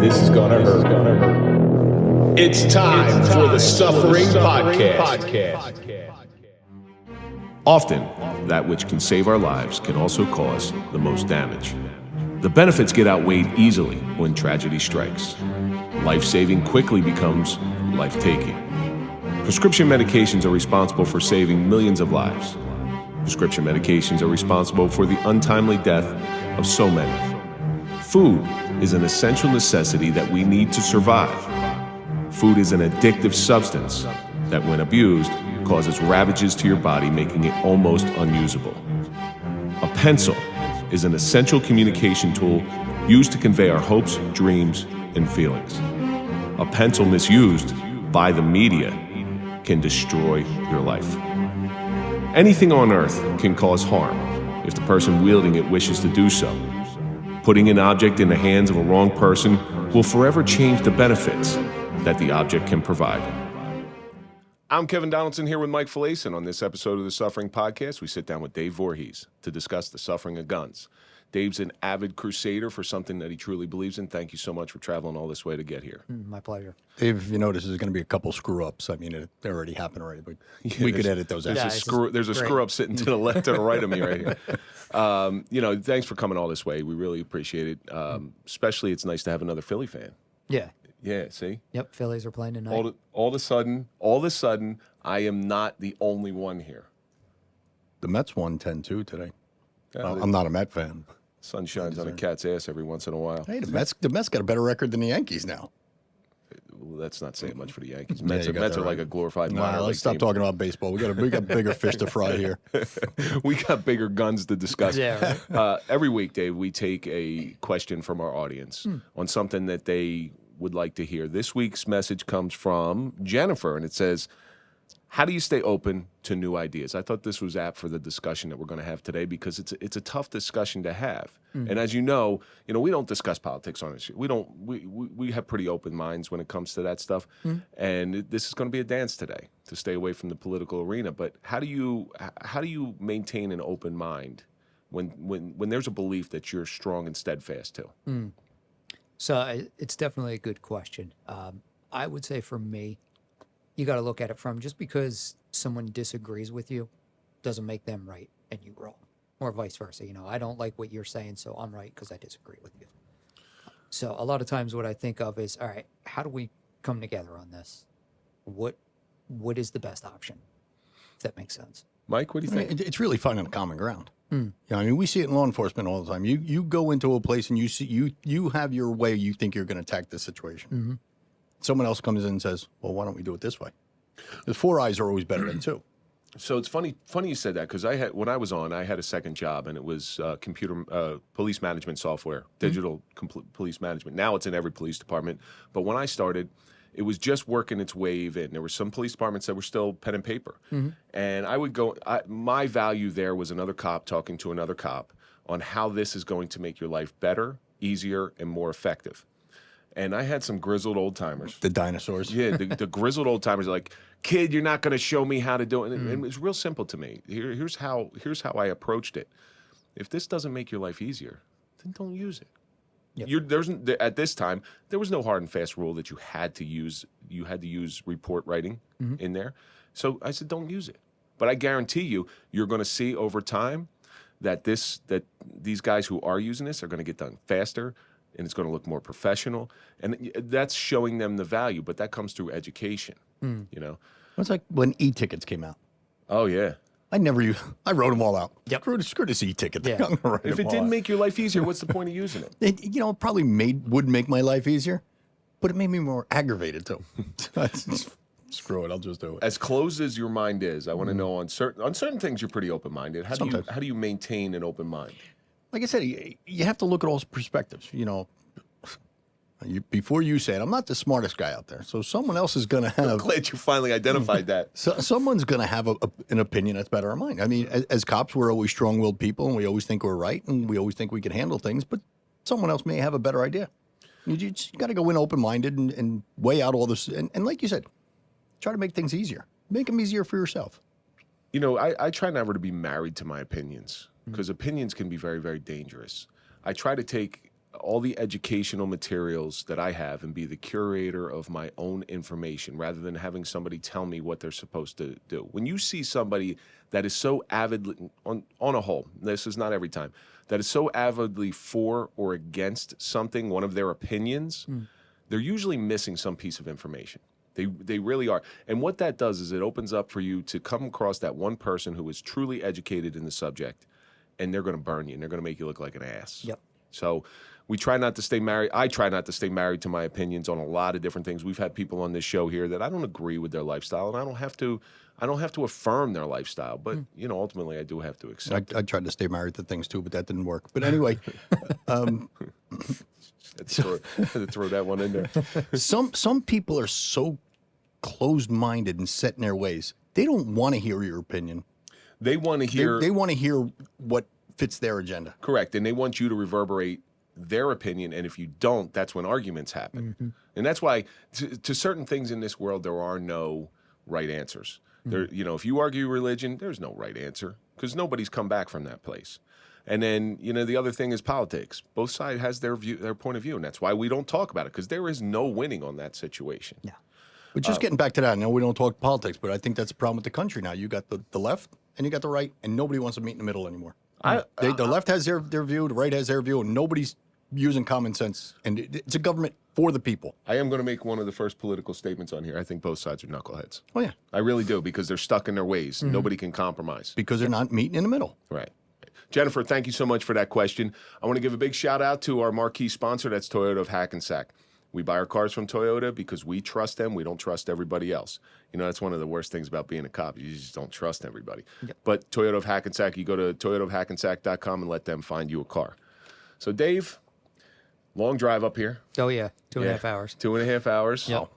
this is gonna hurt. It's time for the Suffering Podcast. Often, that which can save our lives can also cause the most damage. The benefits get outweighed easily when tragedy strikes. Life-saving quickly becomes life-taking. Prescription medications are responsible for saving millions of lives. Prescription medications are responsible for the untimely death of so many. Food is an essential necessity that we need to survive. Food is an addictive substance that, when abused, causes ravages to your body, making it almost unusable. A pencil is an essential communication tool used to convey our hopes, dreams, and feelings. A pencil misused by the media can destroy your life. Anything on earth can cause harm if the person wielding it wishes to do so. Putting an object in the hands of a wrong person will forever change the benefits that the object can provide. I'm Kevin Donaldson here with Mike Failace, and on this episode of the Suffering Podcast, we sit down with Dave Voorhees to discuss the suffering of guns. Dave's an avid crusader for something that he truly believes in. Thank you so much for traveling all this way to get here. My pleasure. Dave, you notice there's going to be a couple screw-ups. I mean, they already happened already, but we could edit those out. There's a screw-up sitting to the left and right of me right here. Thanks for coming all this way. We really appreciate it. Especially, it's nice to have another Philly fan. Yeah. Yeah, see? Yep, Phillies are playing tonight. All of a sudden, I am not the only one here. The Mets won 10-2 today. Yeah, I'm not a Met fan. Sun shines on a cat's ass every once in a while. Hey, the Mets got a better record than the Yankees now. Well, that's not saying much for the Yankees. Yeah, Mets are right. like a glorified minor league let's stop team. talking about baseball. We got bigger fish to fry here. We got bigger guns to discuss. Yeah, right. Every week, Dave, we take a question from our audience on something that they would like to hear. This week's message comes from Jennifer, and it says, how do you stay open to new ideas? I thought this was apt for the discussion that we're going to have today because it's a tough discussion to have. And as you know, we don't discuss politics on this. We have pretty open minds when it comes to that stuff. And this is going to be a dance today to stay away from the political arena. But how do you maintain an open mind when there's a belief that you're strong and steadfast to? So it's definitely a good question. I would say for me, you got to look at it from just because someone disagrees with you doesn't make them right and you wrong, or vice versa. I don't like what you're saying, so I'm right because I disagree with you. So a lot of times what I think of is, all right, how do we come together on this? What is the best option? If that makes sense. Mike, what do you think? It's really finding a common ground. We see it in law enforcement all the time. You go into a place and you have your way you think you're going to attack the situation. Someone else comes in and says, well, why don't we do it this way? The four eyes are always better than two. So it's funny you said that because when I was on, I had a second job and it was computer police management software, digital police management. Now it's in every police department. But when I started, it was just working its wave in. There were some police departments that were still pen and paper. And I would go, my value there was another cop talking to another cop on how this is going to make your life better, easier, and more effective. And I had some grizzled old timers. The dinosaurs. Yeah, the grizzled old timers are like, kid, you're not going to show me how to do it. And it was real simple to me. Here's how I approached it. If this doesn't make your life easier, then don't use it. Yep. At this time, there was no hard and fast rule that you had to use. You had to use report writing in there. So I said, don't use it. But I guarantee you're going to see over time that these guys who are using this are going to get done faster, and it's going to look more professional, and that's showing them the value. But that comes through education. It's like when e-tickets came out. Oh yeah. I wrote them all out. Yep. Screw this e-ticket thing. Yeah. I'm gonna write If them it all didn't out. make your life easier, what's the point of using it? It probably would make my life easier, but it made me more aggravated too. Screw it, I'll just do it. As closed as your mind is, I want to know on certain things you're pretty open-minded. How do you maintain an open mind? Like I said, you have to look at all perspectives. Before you say it, I'm not the smartest guy out there, so someone else is going to have. I'm glad you finally identified that. So someone's going to have an opinion that's better than mine. I mean, as cops, we're always strong-willed people, and we always think we're right, and we always think we can handle things. But someone else may have a better idea. You just got to go in open-minded and weigh out all this. And like you said, try to make things easier. Make them easier for yourself. I try never to be married to my opinions because opinions can be very, very dangerous. I try to take all the educational materials that I have and be the curator of my own information rather than having somebody tell me what they're supposed to do. When you see somebody that is so avidly, on a whole, this is not every time, that is so avidly for or against something, one of their opinions, they're usually missing some piece of information. They really are. And what that does is it opens up for you to come across that one person who is truly educated in the subject, and they're going to burn you, and they're going to make you look like an ass. Yep. So we try not to stay married. I try not to stay married to my opinions on a lot of different things. We've had people on this show here that I don't agree with their lifestyle, and I don't have to affirm their lifestyle. But you know, ultimately, I do have to accept. I tried to stay married to things too, but that didn't work. But anyway, throw that one in there. some people are so closed-minded and set in their ways. They don't want to hear your opinion. They want to hear. They want to hear what fits their agenda. Correct, and they want you to reverberate their opinion, and if you don't, that's when arguments happen. And that's why to certain things in this world there are no right answers. There, you know, if you argue religion, there's no right answer because nobody's come back from that place. And then, you know, the other thing is politics. Both sides has their view, their point of view, and that's why we don't talk about it because there is no winning on that situation. Yeah. But just getting back to that, I know we don't talk politics, but I think that's a problem with the country now. You got the left and you got the right, and nobody wants to meet in the middle anymore. The left has their view, the right has their view, and nobody's using common sense. And it's a government for the people. I am going to make one of the first political statements on here. I think both sides are knuckleheads. Oh, yeah. I really do because they're stuck in their ways. Nobody can compromise. Because they're not meeting in the middle. Right. Jennifer, thank you so much for that question. I want to give a big shout out to our marquee sponsor. That's Toyota of Hackensack. We buy our cars from Toyota because we trust them. We don't trust everybody else. You know, that's one of the worst things about being a cop. You just don't trust everybody. Yep. But Toyota of Hackensack, you go to toyotaofhackensack.com and let them find you a car. So, Dave, long drive up here. Oh, yeah. 2.5 hours. 2.5 hours. Yep. Oh.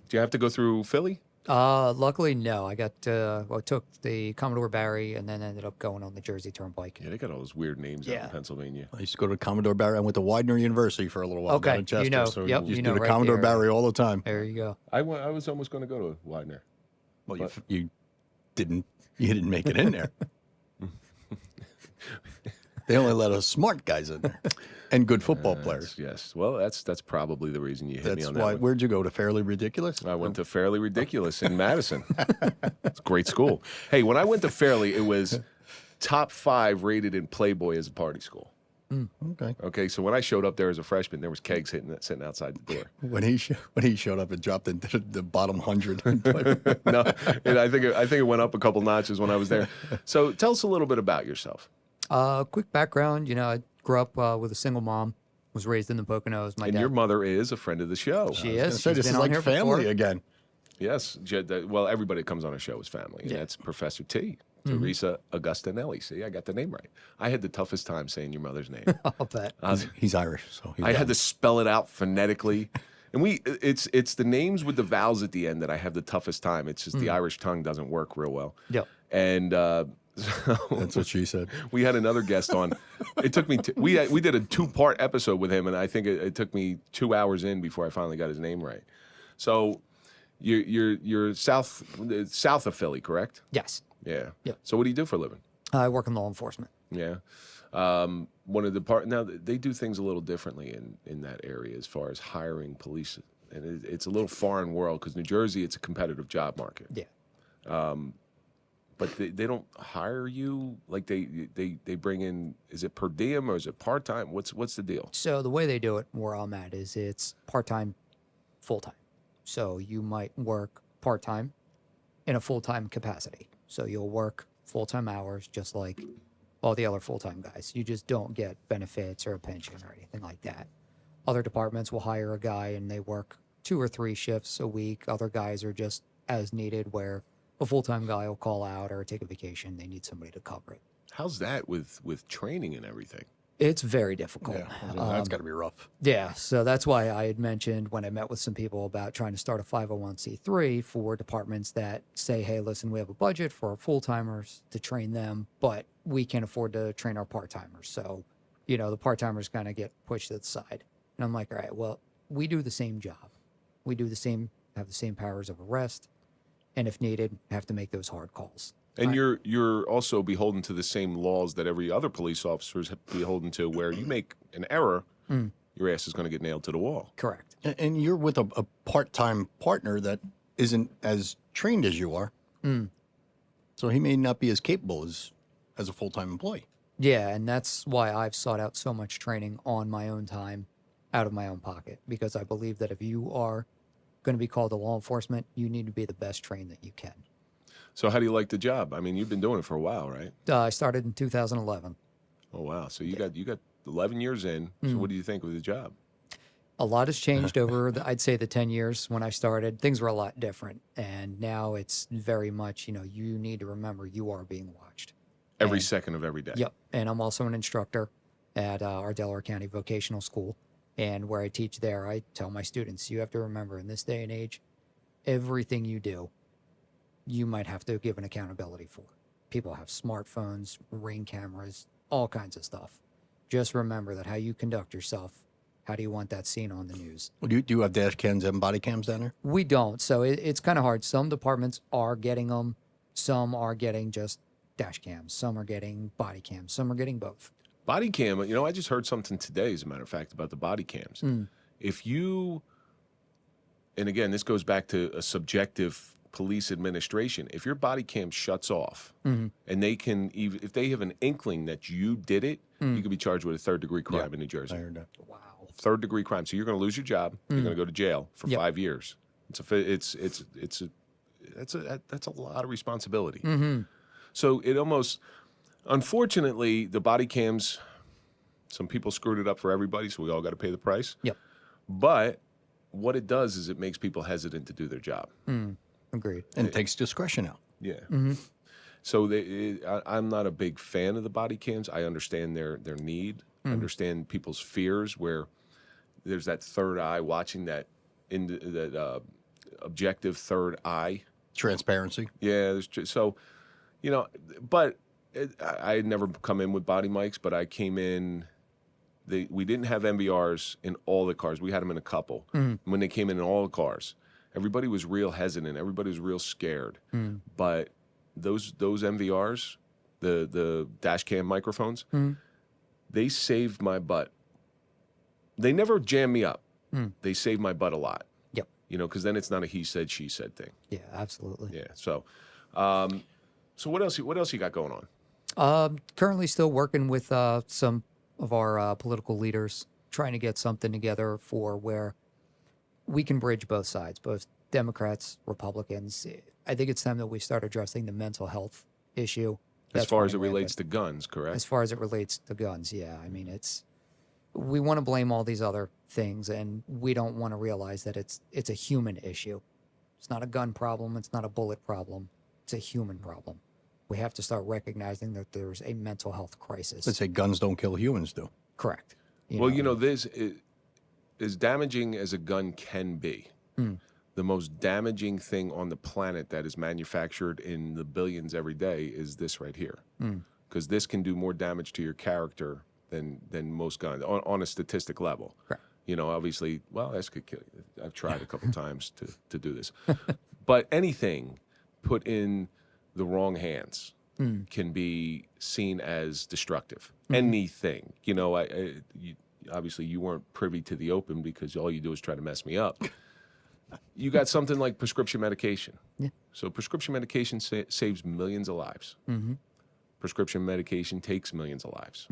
Do you have to go through Philly? Luckily, no. I got took the Commodore Barry and then ended up going on the Jersey Turnpike. Yeah, they got all those weird names out in Pennsylvania. I used to go to Commodore Barry. I went to Widener University for a little while. Okay, down in Chester, you know, so yep, used you to know do the right Commodore there. Barry all the time. There you go. I was almost going to go to Widener. Well, you didn't make it in there. They only let us smart guys in there and good football players. Yes. Well, that's probably the reason you hit me on that one. Where'd you go? To Fairly Ridiculous? I went to Fairly Ridiculous in Madison. It's a great school. Hey, when I went to Fairly, it was top 5 rated in Playboy as a party school. Okay. Okay, so when I showed up there as a freshman, there was kegs sitting outside the door. When he showed up, it dropped into the bottom 100. No, I think it went up a couple notches when I was there. So tell us a little bit about yourself. Quick background, you know, I grew up with a single mom, was raised in the Poconos. Your mother is a friend of the show. She is. So this is like family again. Yes. Well, everybody that comes on our show is family, and that's Professor T. Teresa Augustinelli. See, I got the name right. I had the toughest time saying your mother's name. I'll bet. He's Irish, so I had to spell it out phonetically. And it's the names with the vowels at the end that I have the toughest time. It's just the Irish tongue doesn't work real well. Yep. And so that's what she said. We had another guest on. It took me. We did a 2-part episode with him, and I think it took me 2 hours in before I finally got his name right. So you're south of Philly, correct? Yes. Yeah. Yeah. So what do you do for a living? I work in law enforcement. Yeah. One of the now they do things a little differently in that area as far as hiring police, and it's a little foreign world because New Jersey, it's a competitive job market. Yeah. But they don't hire you like they bring in. Is it per diem or is it part time? What's the deal? So the way they do it where I'm at is it's part-time, full-time. So you might work part-time in a full-time capacity. So you'll work full-time hours just like all the other full-time guys. You just don't get benefits or a pension or anything like that. Other departments will hire a guy and they work 2 or 3 shifts a week. Other guys are just as needed where a full-time guy will call out or take a vacation. They need somebody to cover it. How's that with training and everything? It's very difficult. Yeah, that's got to be rough. Yeah, so that's why I had mentioned when I met with some people about trying to start a 501c3 for departments that say, hey, listen, we have a budget for our full-timers to train them, but we can't afford to train our part-timers. So, you know, the part-timers kind of get pushed to the side. And I'm like, all right, well, we do the same job. We do have the same powers of arrest, and if needed, have to make those hard calls. And you're also beholden to the same laws that every other police officer is beholden to, where you make an error, your ass is going to get nailed to the wall. Correct. And you're with a part-time partner that isn't as trained as you are. So he may not be as capable as a full-time employee. Yeah, and that's why I've sought out so much training on my own time, out of my own pocket, because I believe that if you are going to be called to law enforcement, you need to be the best trained that you can. So how do you like the job? I mean, you've been doing it for a while, right? I started in 2011. Oh, wow. So you got 11 years in. So what do you think of the job? A lot has changed over, I'd say, the 10 years when I started. Things were a lot different. And now it's very much, you need to remember you are being watched. Every second of every day. Yep. And I'm also an instructor at our Delaware County Vocational School. And where I teach there, I tell my students, you have to remember in this day and age, everything you do, you might have to give an accountability for. People have smartphones, Ring cameras, all kinds of stuff. Just remember that how you conduct yourself, how do you want that seen on the news? Well, do you have dash cams and body cams down there? We don't. So it's kind of hard. Some departments are getting them. Some are getting just dash cams. Some are getting body cams. Some are getting both. Body cam, I just heard something today, as a matter of fact, about the body cams. If you, and again, this goes back to a subjective police administration, if your body cam shuts off and they can, even if they have an inkling that you did it, you could be charged with a third-degree crime in New Jersey. I heard that. Wow. Third-degree crime. So you're going to lose your job. You're going to go to jail for 5 years. That's a lot of responsibility. So it almost, unfortunately, the body cams, some people screwed it up for everybody, so we all got to pay the price. Yep. But what it does is it makes people hesitant to do their job. Agreed. And it takes discretion out. Yeah. So I'm not a big fan of the body cams. I understand their need. Understand people's fears where there's that third eye watching that objective third eye. Transparency. Yeah. But I had never come in with body mics, but I came in. We didn't have MVRs in all the cars. We had them in a couple. When they came in all the cars, everybody was real hesitant. Everybody was real scared. But those MVRs, the dash cam microphones, they saved my butt. They never jammed me up. They saved my butt a lot. Yep. Because then it's not a he said, she said thing. Yeah, absolutely. Yeah. So what else you got going on? Currently still working with some of our political leaders, trying to get something together for where we can bridge both sides, both Democrats, Republicans. I think it's time that we start addressing the mental health issue. As far as it relates to guns, correct? As far as it relates to guns, yeah. I mean, we want to blame all these other things, and we don't want to realize that it's a human issue. It's not a gun problem. It's not a bullet problem. It's a human problem. We have to start recognizing that there's a mental health crisis. Let's say guns don't kill, humans do. Correct. This is as damaging as a gun can be. The most damaging thing on the planet that is manufactured in the billions every day is this right here. Because this can do more damage to your character than most guns on a statistic level. Correct. Obviously, this could kill you. I've tried a couple times to do this. But anything put in the wrong hands can be seen as destructive. Anything. Obviously, you weren't privy to the open because all you do is try to mess me up. You got something like prescription medication. Yeah. So prescription medication saves millions of lives. Prescription medication takes millions of lives.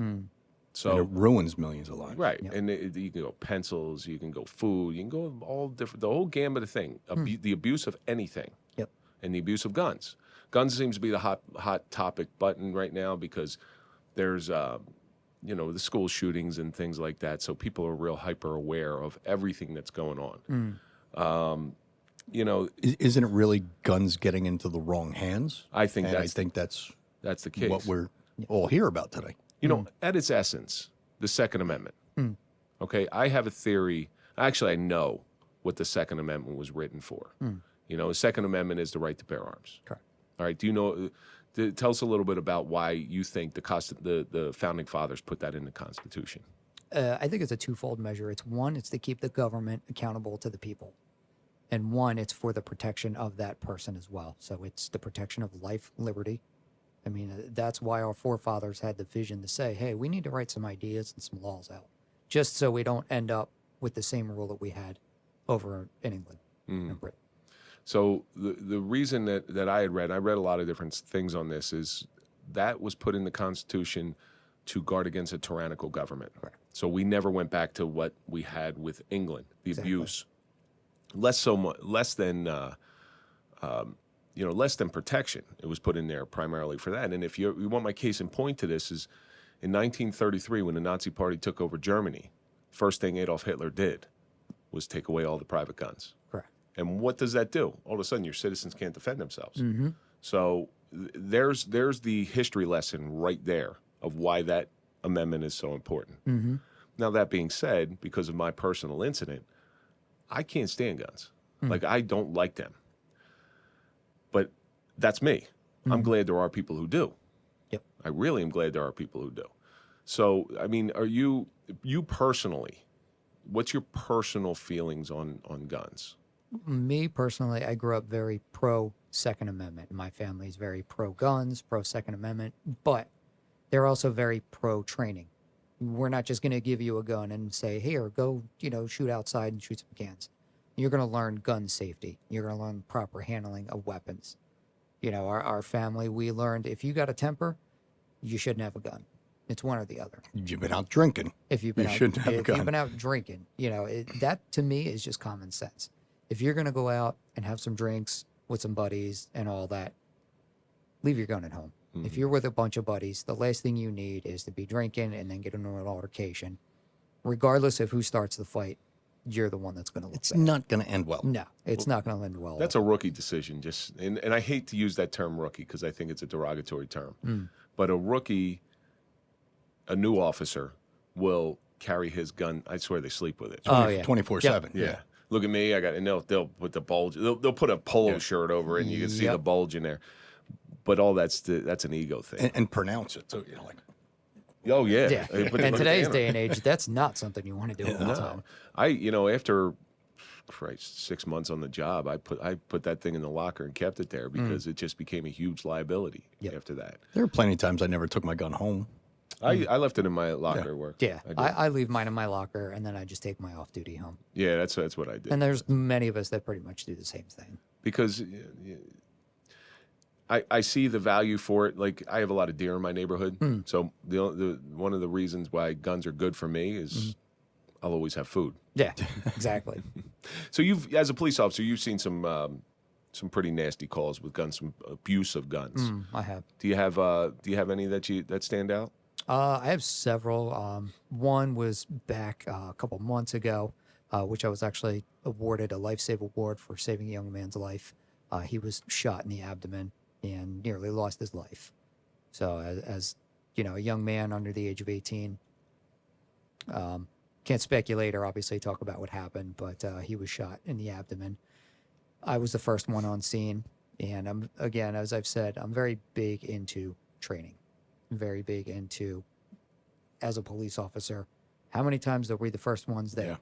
So and it ruins millions of lives. Right. Yep. And you can go pencils, you can go food, you can go all different, the whole gamut of thing, the abuse of anything. Yep. And the abuse of guns. Guns seems to be the hot topic button right now because there's, the school shootings and things like that. So people are real hyper aware of everything that's going on. Isn't it really guns getting into the wrong hands? I think that's the case. What we're all here about today. At its essence, the Second Amendment. Okay, I have a theory. Actually, I know what the Second Amendment was written for. The Second Amendment is the right to bear arms. Correct. All right. Do you know? Tell us a little bit about why you think the founding fathers put that in the Constitution. I think it's a twofold measure. It's one, it's to keep the government accountable to the people. And one, it's for the protection of that person as well. So it's the protection of life, liberty. I mean, that's why our forefathers had the vision to say, hey, we need to write some ideas and some laws out just so we don't end up with the same rule that we had over in England and Britain. So the reason that I read a lot of different things on this, is that was put in the Constitution to guard against a tyrannical government. Correct. So we never went back to what we had with England, the abuse. Less than protection. It was put in there primarily for that. And if you want my case in point to this, is in 1933, when the Nazi Party took over Germany, first thing Adolf Hitler did was take away all the private guns. Correct. And what does that do? All of a sudden, your citizens can't defend themselves. Mm-hmm. So there's the history lesson right there of why that amendment is so important. Mm-hmm. Now, that being said, because of my personal incident, I can't stand guns. Like, I don't like them. But that's me. I'm glad there are people who do. Yep. I really am glad there are people who do. So, I mean, are you personally, what's your personal feelings on guns? Me personally, I grew up very pro Second Amendment. My family's very pro guns, pro Second Amendment, but they're also very pro training. We're not just going to give you a gun and say, here, go, shoot outside and shoot some cans. You're going to learn gun safety. You're going to learn proper handling of weapons. Our family, we learned if you got a temper, you shouldn't have a gun. It's one or the other. You've been out drinking. If you've been shouldn't have a gun. You've been out drinking, that to me is just common sense. If you're going to go out and have some drinks with some buddies and all that, leave your gun at home. Mm-hmm. If you're with a bunch of buddies, the last thing you need is to be drinking and then get into an altercation. Regardless of who starts the fight, you're the one that's going to look bad. It's not going to end well. No, it's not going to end well. That's a rookie decision. And I hate to use that term rookie because I think it's a derogatory term. But a rookie, a new officer, will carry his gun. I swear they sleep with it. 24/7. Yeah. Look at me. And they'll put the bulge. They'll put a polo shirt over it, and you can see the bulge in there. But all that's an ego thing. And pronounce it. So oh yeah. Yeah. In today's day and age, that's not something you want to do all the time. After 6 months on the job, I put that thing in the locker and kept it there because it just became a huge liability after that. There were plenty of times I never took my gun home. I left it in my locker at work. Yeah, I leave mine in my locker, and then I just take my off-duty home. Yeah, that's what I did. And there's many of us that pretty much do the same thing. Because I see the value for it. Like, I have a lot of deer in my neighborhood, so the one of the reasons why guns are good for me is I'll always have food. Yeah, exactly. So as a police officer, you've seen some pretty nasty calls with guns, some abuse of guns. I have. Do you have any that stand out? I have several. One was back a couple months ago, which I was actually awarded a Life-Save Award for saving a young man's life. He was shot in the abdomen and nearly lost his life. So as a young man under the age of 18, can't speculate or obviously talk about what happened, but he was shot in the abdomen. I was the first one on scene. And again, as I've said, I'm very big into training. Very big into, as a police officer, how many times are we the first ones that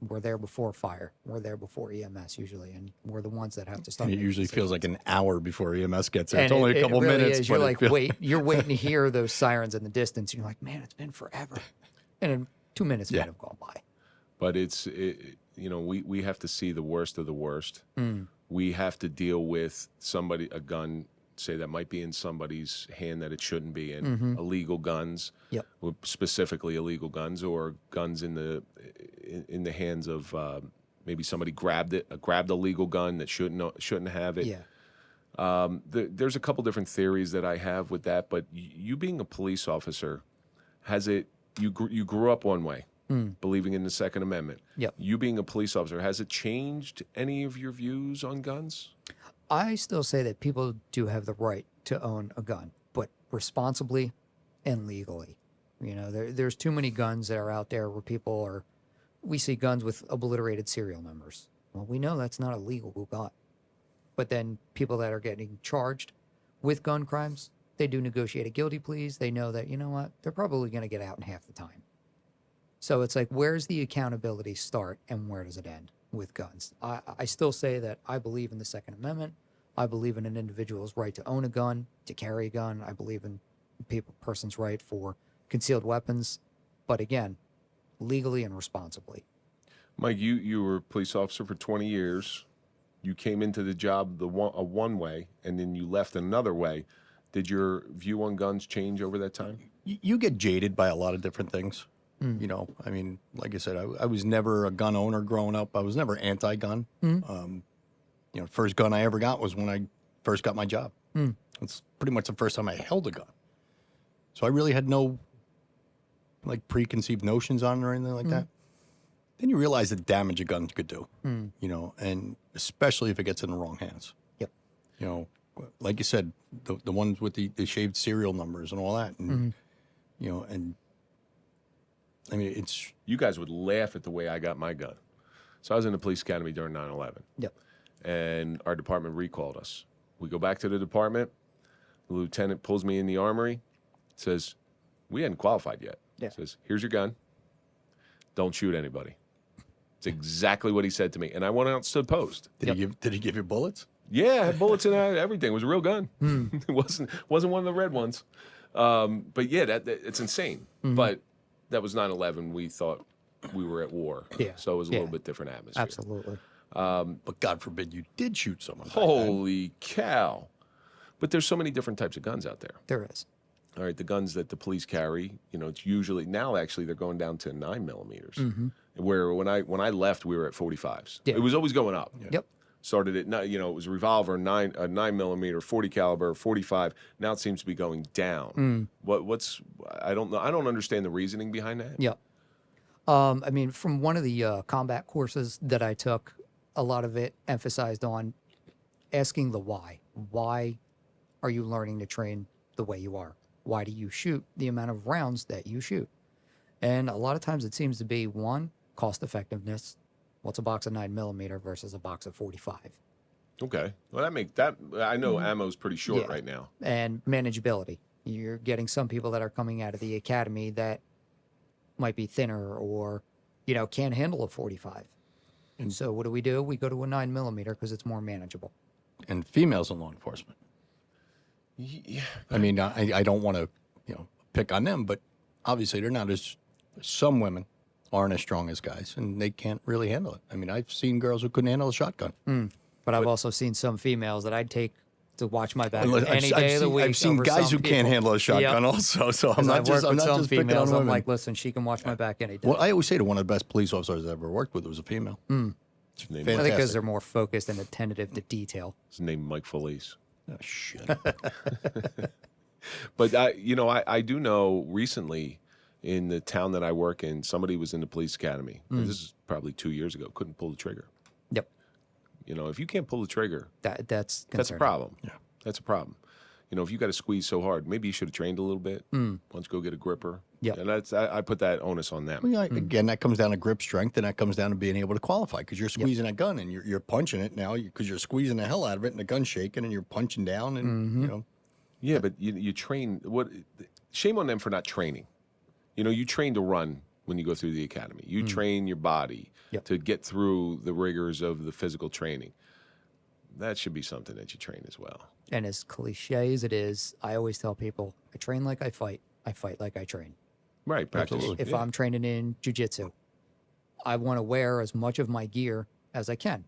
we're there before fire? We're there before EMS usually, and we're the ones that have to start. And it usually feels like an hour before EMS gets there. And it's only a couple really minutes. Is. You're like, you're waiting to hear those sirens in the distance. And you're like, man, it's been forever. And in 2 minutes might have gone by. But we have to see the worst of the worst. We have to deal with a gun, say, that might be in somebody's hand that it shouldn't be in. Illegal guns, specifically illegal guns, or guns in the hands of maybe somebody grabbed a legal gun that shouldn't have it. There's a couple different theories that I have with that, but you being a police officer, you grew up one way, believing in the Second Amendment. You being a police officer, has it changed any of your views on guns? I still say that people do have the right to own a gun, but responsibly and legally. There's too many guns that are out there where we see guns with obliterated serial numbers. Well, we know that's not a legal gun. But then people that are getting charged with gun crimes, they do negotiate a guilty pleas. They know that, they're probably going to get out in half the time. So it's like, where's the accountability start and where does it end with guns? I still say that I believe in the Second Amendment. I believe in an individual's right to own a gun, to carry a gun. I believe in person's right for concealed weapons. But again, legally and responsibly. Mike, you were a police officer for 20 years. You came into the job one way, and then you left another way. Did your view on guns change over that time? You get jaded by a lot of different things. You know, I mean, like I said, I was never a gun owner growing up. I was never anti-gun. You know, first gun I ever got was when I first got my job. It's pretty much the first time I held a gun. So I really had no, like, preconceived notions on it or anything like that. Then you realize the damage a gun could do, you know, and especially if it gets in the wrong hands. Yep. You know, like you said, the ones with the shaved serial numbers and all that. And, you know, and I mean, it's... You guys would laugh at the way I got my gun. So I was in the police academy during 9/11. Yep. And our department recalled us. We go back to the department. The lieutenant pulls me in the armory, says, we hadn't qualified yet. Yeah. Says, here's your gun. Don't shoot anybody. It's exactly what he said to me. And I went out and stood post. Did he give you bullets? Yeah, I had bullets in it, everything. It was a real gun. It wasn't one of the red ones. But yeah, that it's insane. But that was 9/11. We thought we were at war. Yeah. So it was a little bit different atmosphere. Absolutely. But God forbid you did shoot someone. back then. Holy cow. But there's so many different types of guns out there. There is. All right, the guns that the police carry, you know, it's usually now actually they're going down to 9mm. Where when I left, we were at 45s. Yeah. It was always going up. Yep. Started at, you know, it was a revolver, 9mm, 40 caliber, 45. Now it seems to be going down. What's I don't know. I don't understand the reasoning behind that. Yep. I mean, from one of the combat courses that I took, a lot of it emphasized on asking the why. Why are you learning to train the way you are? Why do you shoot the amount of rounds that you shoot? And a lot of times it seems to be, one, cost effectiveness. What's a box of 9mm versus a box of 45? Okay. Well, I know ammo's pretty short Yeah. right now. And manageability. You're getting some people that are coming out of the academy that might be thinner or, you know, can't handle a 45. And so what do? We go to a 9mm because it's more manageable. And females in law enforcement. Yeah. I mean, I don't want to, you know, pick on them, but obviously they're not as, some women aren't as strong as guys, and they can't really handle it. I mean, I've seen girls who couldn't handle a shotgun. But I've also seen some females that I'd take to watch my back Well, any day of the week. I've seen over guys some who can't people. handle a shotgun Yep. also, so I'm 'Cause not I've just, worked I'm with not some just picking on females. women. I'm like, listen, she can watch my back any day. Well, I always say that one of the best police officers I've ever worked with was a female. His name, I think fantastic. because they're more focused and attentive to detail. his name Mike Failace. Oh, shit. But I do know recently in the town that I work in, somebody was in the police academy. This is probably 2 years ago. Couldn't pull the trigger. Yep. You know, if you can't pull the trigger, That's that's a concerning. problem. Yeah. That's a problem. You know, if you got to squeeze so hard, maybe you should have trained a little bit. Why don't you go get a gripper? Yep. And I put that onus on them. Well, yeah, again, that comes down to grip strength, and that comes down to being able to qualify because you're squeezing that gun and you're punching it now because you're squeezing the hell out of it and the gun's shaking and you're punching down and, you know. Yeah, but you train. Shame on them for not training. You know, you train to run when you go through the academy. You train your body Yep. to get through the rigors of the physical training. That should be something that you train as well. And as cliche as it is, I always tell people, I train like I fight like I train. Right, practice. Absolutely. If I'm training in jiu-jitsu, I want to wear as much of my gear as I can.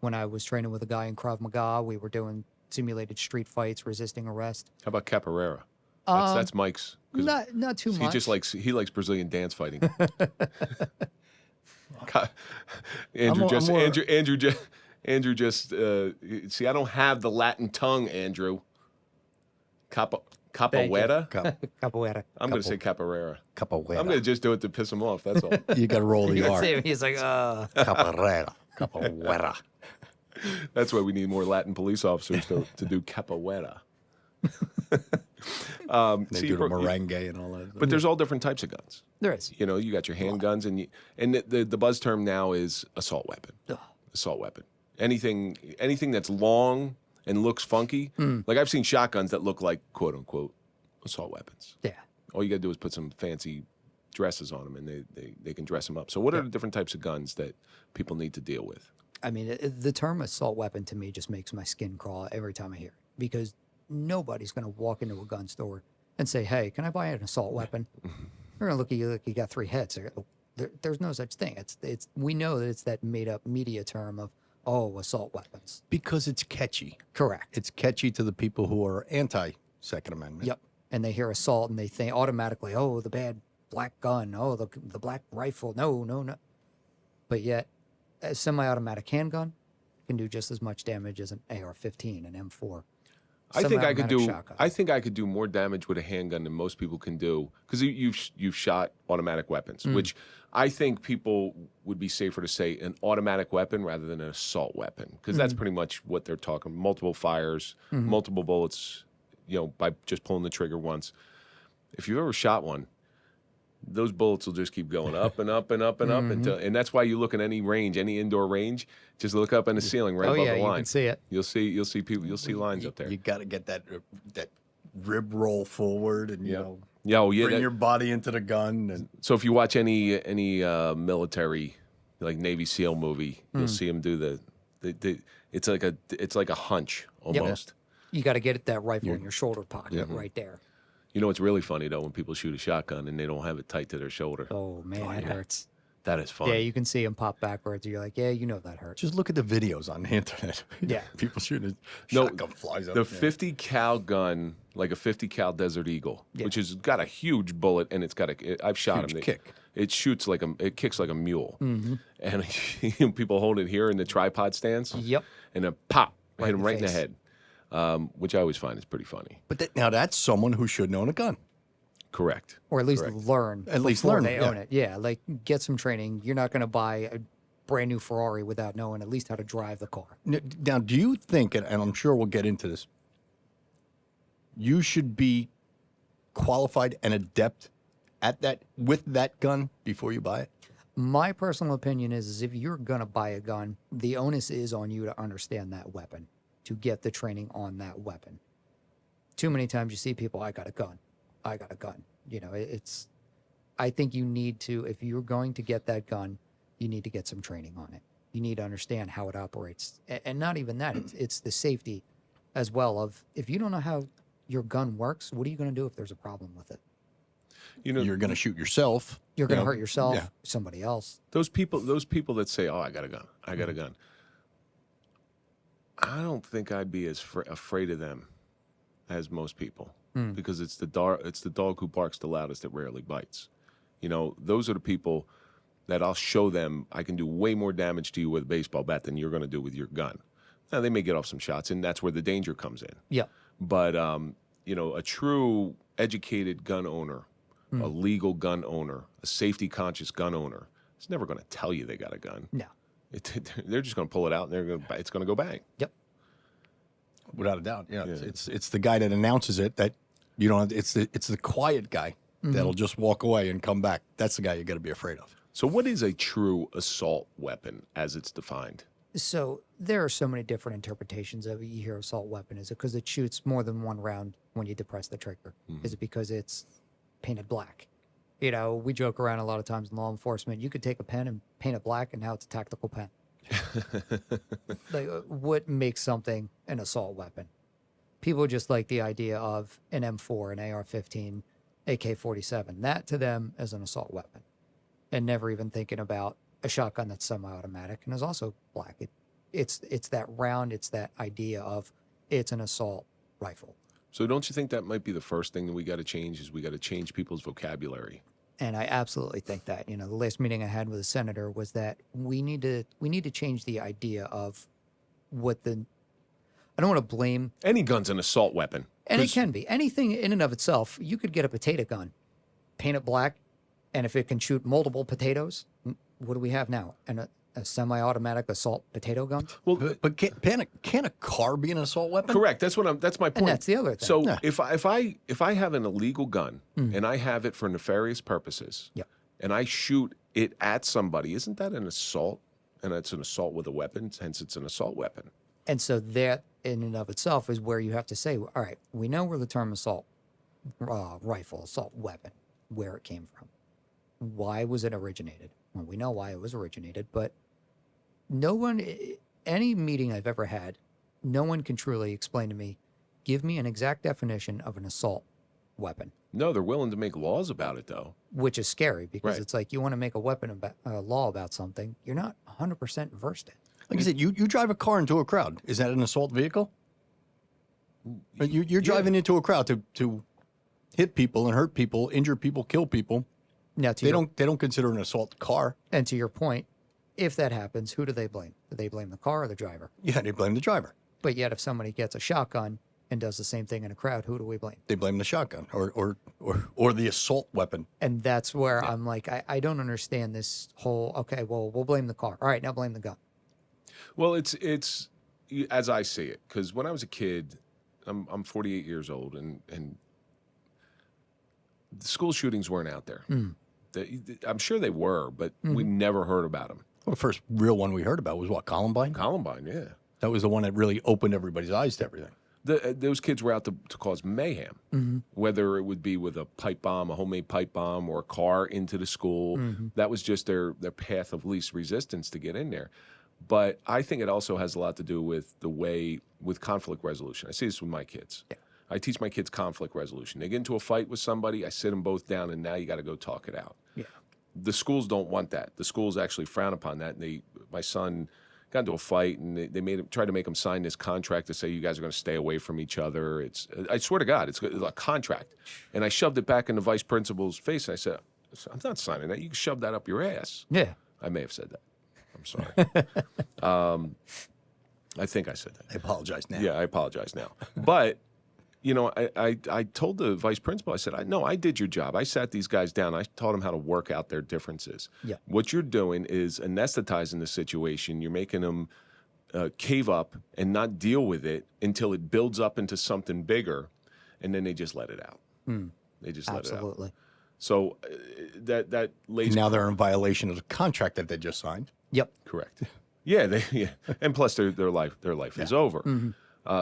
When I was training with a guy in Krav Maga, we were doing simulated street fights, resisting arrest. How about capoeira? That's Mike's. 'Cause Not too much. He likes Brazilian dance fighting. Andrew just see, I don't have the Latin tongue, Andrew. Capoeira? Capoeira. I'm going to say capoeira. Capoeira. I'm going to just do it to piss him off. That's all. You got to roll the You can R. see him, he's like, Capoeira. Capoeira. That's why we need more Latin police officers to do capoeira. They do the merengue and all that. But there's all different types of guns. there is. You know, you got your handguns, and the buzz term now is assault weapon. Ugh. Assault weapon. Anything that's long and looks funky. Like I've seen shotguns that look like quote unquote assault weapons. Yeah. All you got to do is put some fancy dresses on them, and they can dress them up. So what are the different types of guns that people need to deal with? I mean, the term assault weapon to me just makes my skin crawl every time I hear it because nobody's going to walk into a gun store and say, hey, can I buy an assault weapon? They're going to look at you like you got three heads. They're, oh, There's no such thing. It's we know that it's that made up media term of assault weapons. Because it's catchy. Correct. It's catchy to the people who are anti-Second Amendment. Yep. And they hear assault and they think automatically, the bad black gun, the black rifle. No. But yet, a semi-automatic handgun can do just as much damage as an AR-15, an M4. I think I could do. Shotgun. I think I could do more damage with a handgun than most people can do because you've shot automatic weapons, which I think people would be safer to say an automatic weapon rather than an assault weapon because that's pretty much what they're talking. Multiple fires, multiple bullets, by just pulling the trigger once. If you've ever shot one, those bullets will just keep going up and up and up and up and that's why you look at any range, any indoor range, just look up in the ceiling right above the line. You can see it. You'll see people. You'll see lines up there. You got to get that rib roll forward and bring your body into the gun. And So if you watch any military, like Navy SEAL movie, you'll see them do the it's like a hunch almost. You got to get that rifle in your shoulder pocket right there. You know what's really funny though when people shoot a shotgun and they don't have it tight to their shoulder. Oh man, that hurts. That is funny. Yeah, you can see them pop backwards. You're like, that hurts. just look at the videos on the internet. Yeah. People shooting a No, shotgun flies up. The 50 cal gun, like a 50 cal Desert Eagle, which has got a huge bullet and it's got I've shot Huge them. kick. It shoots it kicks like a mule, and people hold it here in the tripod stance. Yep. And then pop, hit in them the right in the face. head, which I always find is pretty funny. But now that's someone who shouldn't own a gun. Correct. Or at least learn. At least before learn, they yeah. own it. Yeah, like get some training. You're not going to buy a brand new Ferrari without knowing at least how to drive the car. Now, do you think, and I'm sure we'll get into this, you should be qualified and adept at that with that gun before you buy it? My personal opinion is if you're going to buy a gun, the onus is on you to understand that weapon, to get the training on that weapon. Too many times you see people, I got a gun. I think you need to, if you're going to get that gun, you need to get some training on it. You need to understand how it operates. And not even that, it's the safety as well of, if you don't know how your gun works, what are you going to do if there's a problem with it? You're going to shoot yourself. You're going to hurt yourself, yeah. somebody else. Those people that say, "Oh, I got a gun. I got a gun." I don't think I'd be as afraid of them as most people because it's the dog who barks the loudest that rarely bites. Those are the people that I'll show them I can do way more damage to you with a baseball bat than you're going to do with your gun. Now they may get off some shots, and that's where the danger comes in. Yeah. But a true educated gun owner, a legal gun owner, a safety conscious gun owner, is never going to tell you they got a gun. No. They're just going to pull it out and it's going to go bang. Yep. Without a doubt, yeah. It's the guy that announces it that you don't. It's the quiet guy that'll just walk away and come back. That's the guy you got to be afraid of. So what is a true assault weapon as it's defined? So there are so many different interpretations of it. You hear assault weapon. Is it because it shoots more than one round when you depress the trigger? Is it because it's painted black? We joke around a lot of times in law enforcement. You could take a pen and paint it black, and now it's a tactical pen. Like, what makes something an assault weapon? People just like the idea of an M4, an AR-15, AK-47. That to them is an assault weapon, and never even thinking about a shotgun that's semi-automatic and is also black. It's that round. It's that idea of it's an assault rifle. So don't you think that might be the first thing that we got to change is we got to change people's vocabulary? And I absolutely think that, the last meeting I had with a senator was that we need to change the idea of what I don't want to blame. Any gun's an assault weapon. And it can be. Anything in and of itself. You could get a potato gun, paint it black, and if it can shoot multiple potatoes, what do we have now? A semi-automatic assault potato gun? Well, but can a car be an assault weapon? Correct. That's my point. And that's the other thing. So if I have an illegal gun and I have it for nefarious purposes, and I shoot it at somebody, isn't that an assault? And it's an assault with a weapon, hence it's an assault weapon. And so that in and of itself is where you have to say, all right, we know where the term assault rifle, assault weapon, where it came from. Why was it originated? Well, we know why it was originated, but no one, any meeting I've ever had, no one can truly explain to me, give me an exact definition of an assault weapon. No, they're willing to make laws about it, though. which is scary because Right. it's like you want to make a weapon about law about something you're not 100% versed in. Like I said, you drive a car into a crowd. Is that an assault vehicle? But you're driving into a crowd to hit people and hurt people, injure people, kill people. Now, to They your, don't consider an assault car. and to your point, if that happens, who do they blame? Do they blame the car or the driver? Yeah, they blame the driver. But yet, if somebody gets a shotgun and does the same thing in a crowd, who do we blame? They blame the shotgun or the assault weapon. And that's where I'm like, I don't understand this whole, okay, well, we'll blame the car. All right, now blame the gun. Well, it's as I see it, because when I was a kid, I'm 48 years old, and the school shootings weren't out there. I'm sure they were, but we never heard about them. Well, the first real one we heard about was what, Columbine? Columbine, yeah. That was the one that really opened everybody's eyes to everything. Those kids were out to cause mayhem, whether it would be with a pipe bomb, a homemade pipe bomb, or a car into the school. That was just their path of least resistance to get in there. But I think it also has a lot to do with with conflict resolution. I see this with my kids. Yeah. I teach my kids conflict resolution. They get into a fight with somebody, I sit them both down, and now you got to go talk it out. Yeah. The schools don't want that. The schools actually frown upon that. And my son got into a fight, and they tried to make him sign this contract to say you guys are going to stay away from each other. I swear to God, it's a contract. And I shoved it back in the vice principal's face, and I said, "I'm not signing that. You can shove that up your ass." Yeah. I may have said that. I'm sorry. I think I said that. I apologize now. Yeah, I apologize now. But, I told the vice principal, I said, I did your job. I sat these guys down. I taught them how to work out their differences. Yeah. What you're doing is anesthetizing the situation. You're making them cave up and not deal with it until it builds up into something bigger, and then they just let it out. They just let it out. Absolutely. So that lays Now they're in violation of the contract that they just signed. Yep. correct. Yeah, and plus their life is over.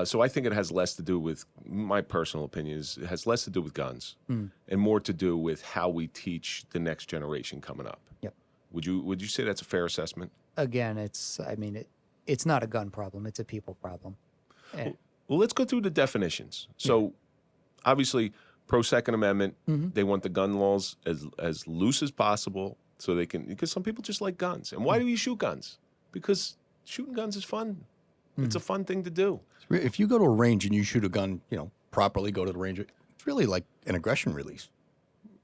So I think it has less to do with, my personal opinion is, it has less to do with guns and more to do with how we teach the next generation coming up. Yep. Would you say that's a fair assessment? Again, it's not a gun problem. It's a people problem. And Well, let's go through the definitions. So obviously, pro Second Amendment, they want the gun laws as loose as possible so they can, because some people just like guns. And why do you shoot guns? Because shooting guns is fun. It's a fun thing to do. If you go to a range and you shoot a gun, properly go to the range, it's really like an aggression release.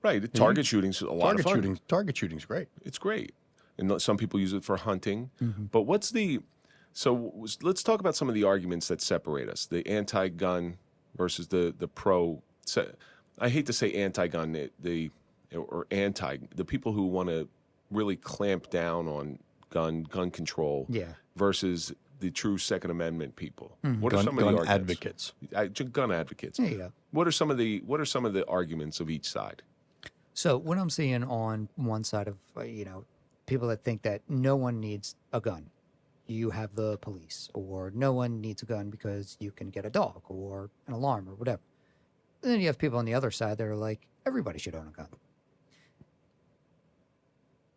Right. Target shooting's a lot of fun. Target shooting's great. It's great. And some people use it for hunting. But let's talk about some of the arguments that separate us. The anti-gun versus the pro. I hate to say anti-gun, the people who want to really clamp down on gun control versus the true Second Amendment people. What are some of the arguments? Advocates. Gun advocates. there you go. What are some of the arguments of each side? So what I'm seeing on one side of, people that think that no one needs a gun. You have the police, or no one needs a gun because you can get a dog or an alarm or whatever. And then you have people on the other side that are like, everybody should own a gun.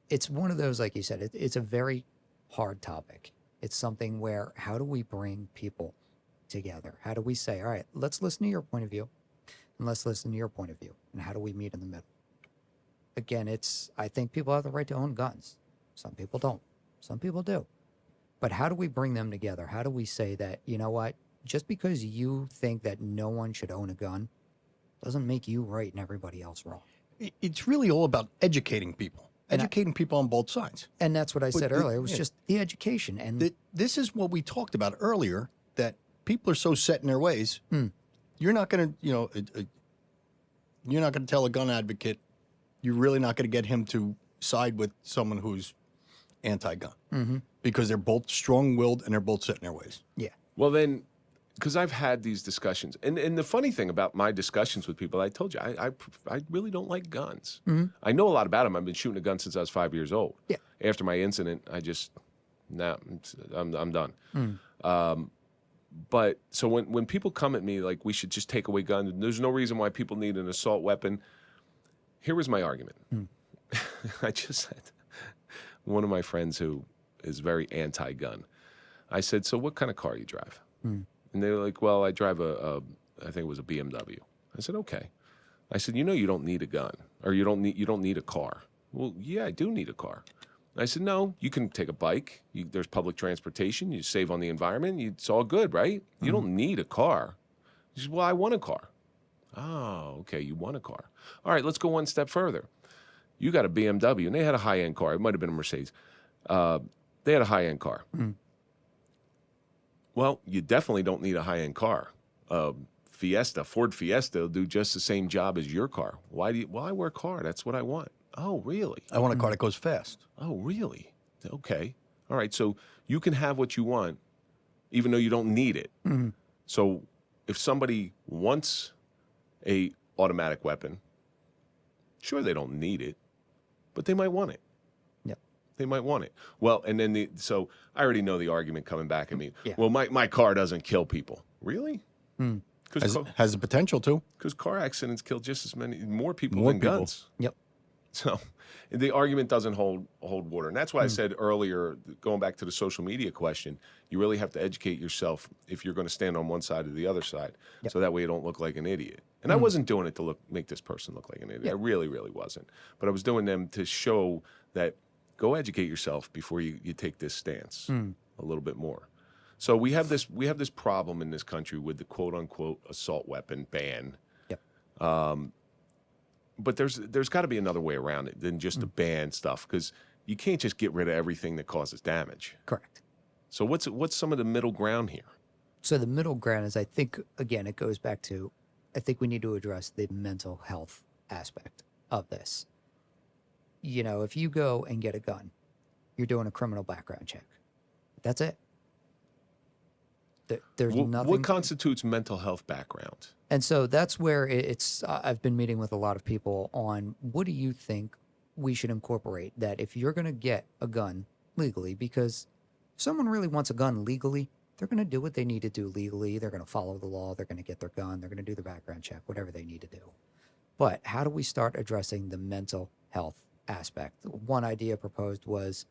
It's one of those, like you said, it's a very hard topic. It's something where, how do we bring people together? How do we say, all right, let's listen to your point of view and let's listen to your point of view. And how do we meet in the middle? Again, I think people have the right to own guns. Some people don't. Some people do. But how do we bring them together? How do we say that, you know what, just because you think that no one should own a gun doesn't make you right and everybody else wrong? It's really all about educating people. Educating people on both sides. And that's what I said earlier. It was just the education. And This is what we talked about earlier, that people are so set in their ways. You're not going to, you're not going to tell a gun advocate, you're really not going to get him to side with someone who's anti-gun. Because they're both strong-willed and they're both set in their ways. yeah. Well, then, because I've had these discussions, and the funny thing about my discussions with people, I told you, I really don't like guns. I know a lot about them. I've been shooting a gun since I was 5 years old. Yeah. After my incident, I'm done. But so when people come at me like we should just take away guns, there's no reason why people need an assault weapon. Here was my argument. I just said, one of my friends who is very anti-gun, I said, so what kind of car you drive? And they were like, well, I drive I think it was a BMW. I said, okay. I said, you know, you don't need a gun, or you don't need a car. Well, yeah, I do need a car. I said, no, you can take a bike. There's public transportation. You save on the environment. It's all good, right? You don't need a car. He said, well, I want a car. Oh, okay, you want a car. All right, let's go one step further. You got a BMW, and they had a high-end car. It might have been a Mercedes. They had a high-end car. Well, you definitely don't need a high-end car. Ford Fiesta will do just the same job as your car. Why I wear a car? That's what I want. Oh, really? I want a car that goes fast. Oh, really? Okay. All right, so you can have what you want, even though you don't need it. So if somebody wants a automatic weapon, sure, they don't need it, but they might want it. Yep. They might want it. Well, and then so I already know the argument coming back at me. Yeah. Well, my car doesn't kill people. Really? Has the potential to. Because car accidents kill just as more people than guns. Yep. So the argument doesn't hold water. And that's why I said earlier, going back to the social media question, you really have to educate yourself if you're going to stand on one side or the other side. Yep. So that way you don't look like an idiot. And I wasn't doing it to make this person look like an idiot. Yep. I really, really wasn't. But I was doing them to show that go educate yourself before you take this stance a little bit more. So we have this problem in this country with the quote unquote assault weapon ban. Yep. But there's got to be another way around it than just to ban stuff, because you can't just get rid of everything that causes damage. Correct. So what's some of the middle ground here? So the middle ground is, I think, again, it goes back to, I think we need to address the mental health aspect of this. You know, if you go and get a gun, you're doing a criminal background check. That's it. There's nothing. What constitutes mental health background? And so that's where it's, I've been meeting with a lot of people on, what do you think we should incorporate? That if you're going to get a gun legally, because if someone really wants a gun legally, they're going to do what they need to do legally. They're going to follow the law. They're going to get their gun. They're going to do the background check, whatever they need to do. But how do we start addressing the mental health aspect? One idea proposed was,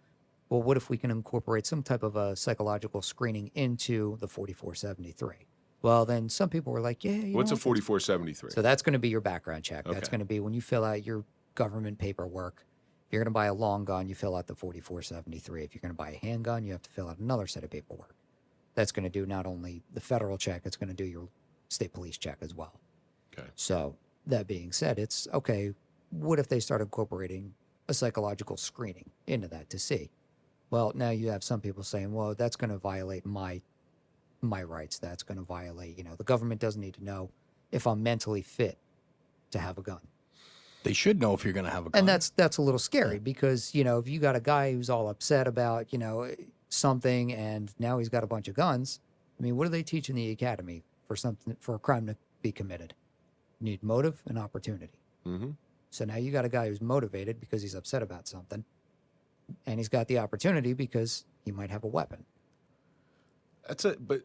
well, what if we can incorporate some type of a psychological screening into the 4473? Well, then some people were like, yeah. What's a 4473? So that's going to be your background check. That's Okay. going to be when you fill out your government paperwork. If you're going to buy a long gun, you fill out the 4473. If you're going to buy a handgun, you have to fill out another set of paperwork. That's going to do not only the federal check, it's going to do your state police check as well. Okay. So that being said, it's okay. What if they start incorporating a psychological screening into that to see? Well, now you have some people saying, well, that's going to violate my rights. That's going to violate, the government doesn't need to know if I'm mentally fit to have a gun. They should know if you're going to have a gun. And that's a little scary because, if you got a guy who's all upset about, something and now he's got a bunch of guns. I mean, what do they teach in the academy for a crime to be committed? You need motive and opportunity. Mm-hmm. So now you got a guy who's motivated because he's upset about something, and he's got the opportunity because he might have a weapon. That's it. But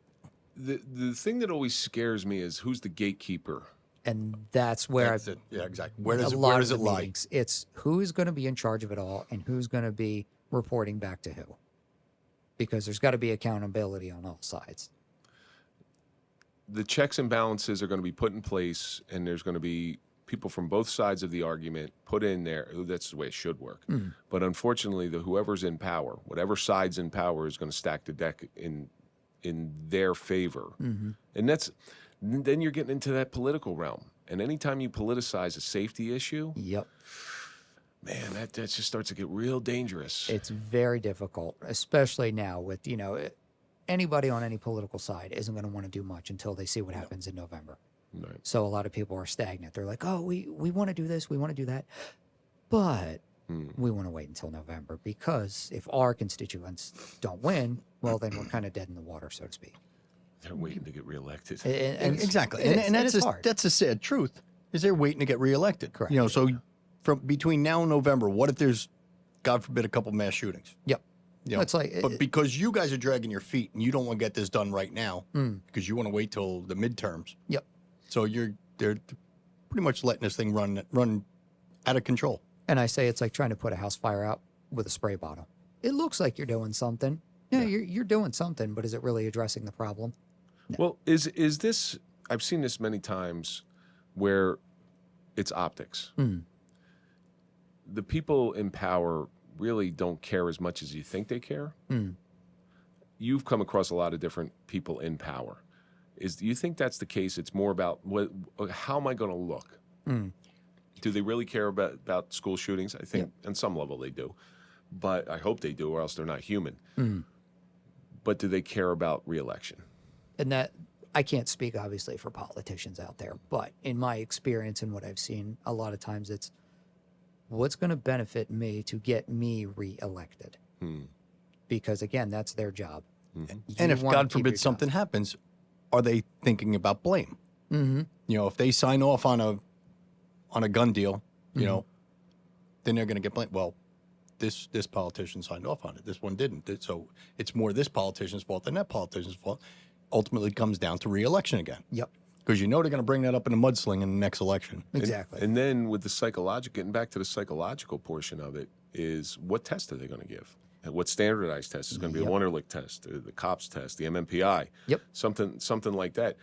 the thing that always scares me is who's the gatekeeper. And that's where That's it. Yeah, exactly. Where a does lot it of the lie? meetings, it's who's going to be in charge of it all and who's going to be reporting back to who. Because there's got to be accountability on all sides. The checks and balances are going to be put in place, and there's going to be people from both sides of the argument put in there. That's the way it should work. But unfortunately, whoever's in power, whatever side's in power, is going to stack the deck in their favor. And then you're getting into that political realm. And anytime you politicize a safety issue, Yep. man, that just starts to get real dangerous. It's very difficult, especially now with, anybody on any political side isn't going to want to do much until they see what happens in November. Right. So a lot of people are stagnant. They're like, oh, we want to do this, we want to do that. But we want to wait until November because if our constituents don't win, well, then we're kind of dead in the water, so to speak. They're waiting to get reelected. Exactly. It is, And it's hard. that's the sad truth, is they're waiting to get reelected. Correct. So from between now and November, what if there's, God forbid, a couple mass shootings? Yep. You know, It's like, but because you guys are dragging your feet and you don't want to get this done right now because you want to wait till the midterms. yep. So they're pretty much letting this thing run out of control. And I say it's like trying to put a house fire out with a spray bottle. It looks like you're doing something. Yeah, you're doing something, but is it really addressing the problem? Well, is this? I've seen this many times, where it's optics. The people in power really don't care as much as you think they care. You've come across a lot of different people in power. Do you think that's the case? It's more about how am I going to look? Do they really care about school shootings? I think on some level they do, but I hope they do, or else they're not human. But do they care about re-election? And that, I can't speak obviously for politicians out there, but in my experience and what I've seen, a lot of times it's what's going to benefit me to get me re-elected. Because again, that's their job. And if God forbid something happens, are they thinking about blame? You know, if they sign off on a gun deal, you know, then they're going to get blamed. Well, this politician signed off on it. This one didn't. So it's more this politician's fault than that politician's fault. Ultimately comes down to re-election again. Yep. Because you know they're going to bring that up in a mudsling in the next election. Exactly. And then with the psychological, getting back to the psychological portion of it, is what test are they going to give? And what standardized test is going to be the Wonderlic test, the COPS test, the MMPI, something like that.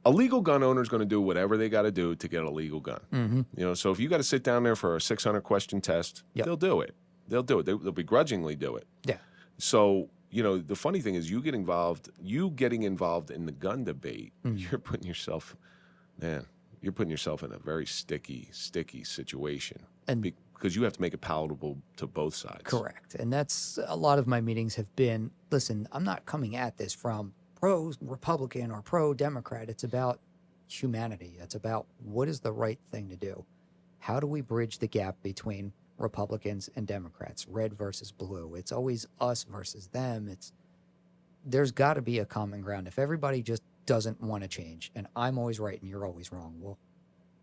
A legal gun owner is going to do whatever they got to do to get a legal gun. You know, so if you got to sit down there for a 600 question test, they'll do it. They'll do it. They'll begrudgingly do it. Yeah. So, you know, the funny thing is you getting involved in the gun debate, you're putting yourself in a very sticky situation. And because you have to make it palatable to both sides. Correct. And that's a lot of my meetings have been, listen, I'm not coming at this from pro-Republican or pro-Democrat. It's about humanity. It's about what is the right thing to do. How do we bridge the gap between Republicans and Democrats, red versus blue? It's always us versus them. There's got to be a common ground. If everybody just doesn't want to change and I'm always right and you're always wrong, well,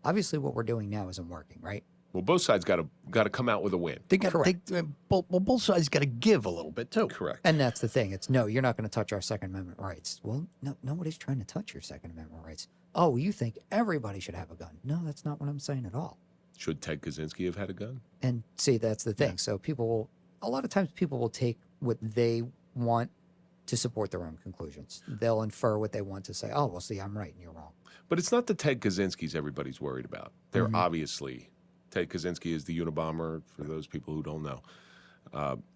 obviously what we're doing now isn't working, right? Well, both sides got to come out with a win. They got both sides got to give a little bit too. Correct. And that's the thing. It's no, you're not going to touch our Second Amendment rights. Well, no, nobody's trying to touch your Second Amendment rights. Oh, you think everybody should have a gun? No, that's not what I'm saying at all. Should Ted Kaczynski have had a gun? And see, that's the thing. Yeah. So a lot of times people will take what they want to support their own conclusions. They'll infer what they want to say. Oh, well, see, I'm right and you're wrong. But it's not the Ted Kaczynskis everybody's worried about. They're obviously, Ted Kaczynski is the Unabomber, for those people who don't know.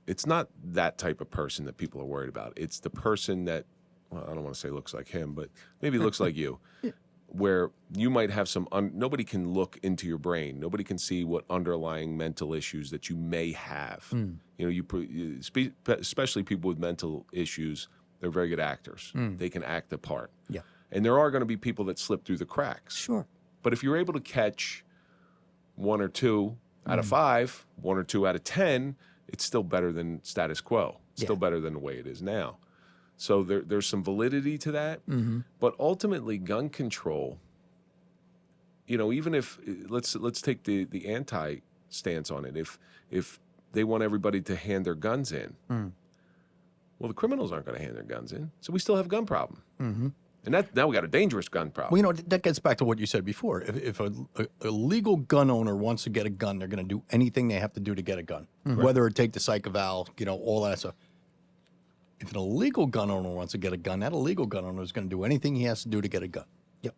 It's not that type of person that people are worried about. It's the person that, well, I don't want to say looks like him, but maybe looks like you. Where you might have nobody can look into your brain. Nobody can see what underlying mental issues that you may have. You know, especially people with mental issues, they're very good actors. They can act the part. Yeah. And there are going to be people that slip through the cracks. Sure. But if you're able to catch 1 or 2 out of 5, 1 or 2 out of 10, it's still better than status quo. It's still better than the way it is now. So there's some validity to that, but ultimately gun control, you know, even if let's take the anti stance on it. If they want everybody to hand their guns in, well, the criminals aren't going to hand their guns in, so we still have a gun problem. And now we got a dangerous gun problem. Well, you know, that gets back to what you said before. If a legal gun owner wants to get a gun, they're going to do anything they have to do to get a gun, whether it take the psych eval, you know, all that stuff. If an illegal gun owner wants to get a gun, that illegal gun owner is going to do anything he has to do to get a gun. Yep.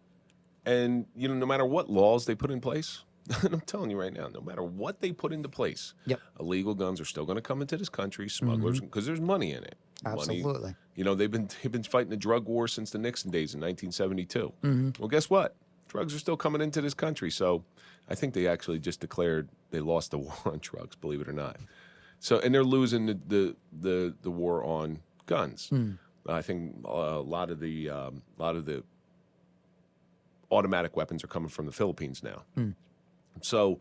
And, you know, no matter what laws they put in place, I'm telling you right now, no matter what they put into place, illegal guns are still going to come into this country, smugglers, because there's money in it. Absolutely. Money, you know, they've been fighting the drug war since the Nixon days in 1972. Well, guess what? Drugs are still coming into this country. So I think they actually just declared they lost the war on drugs, believe it or not. So, and they're losing the war on guns. I think a lot of the automatic weapons are coming from the Philippines now. So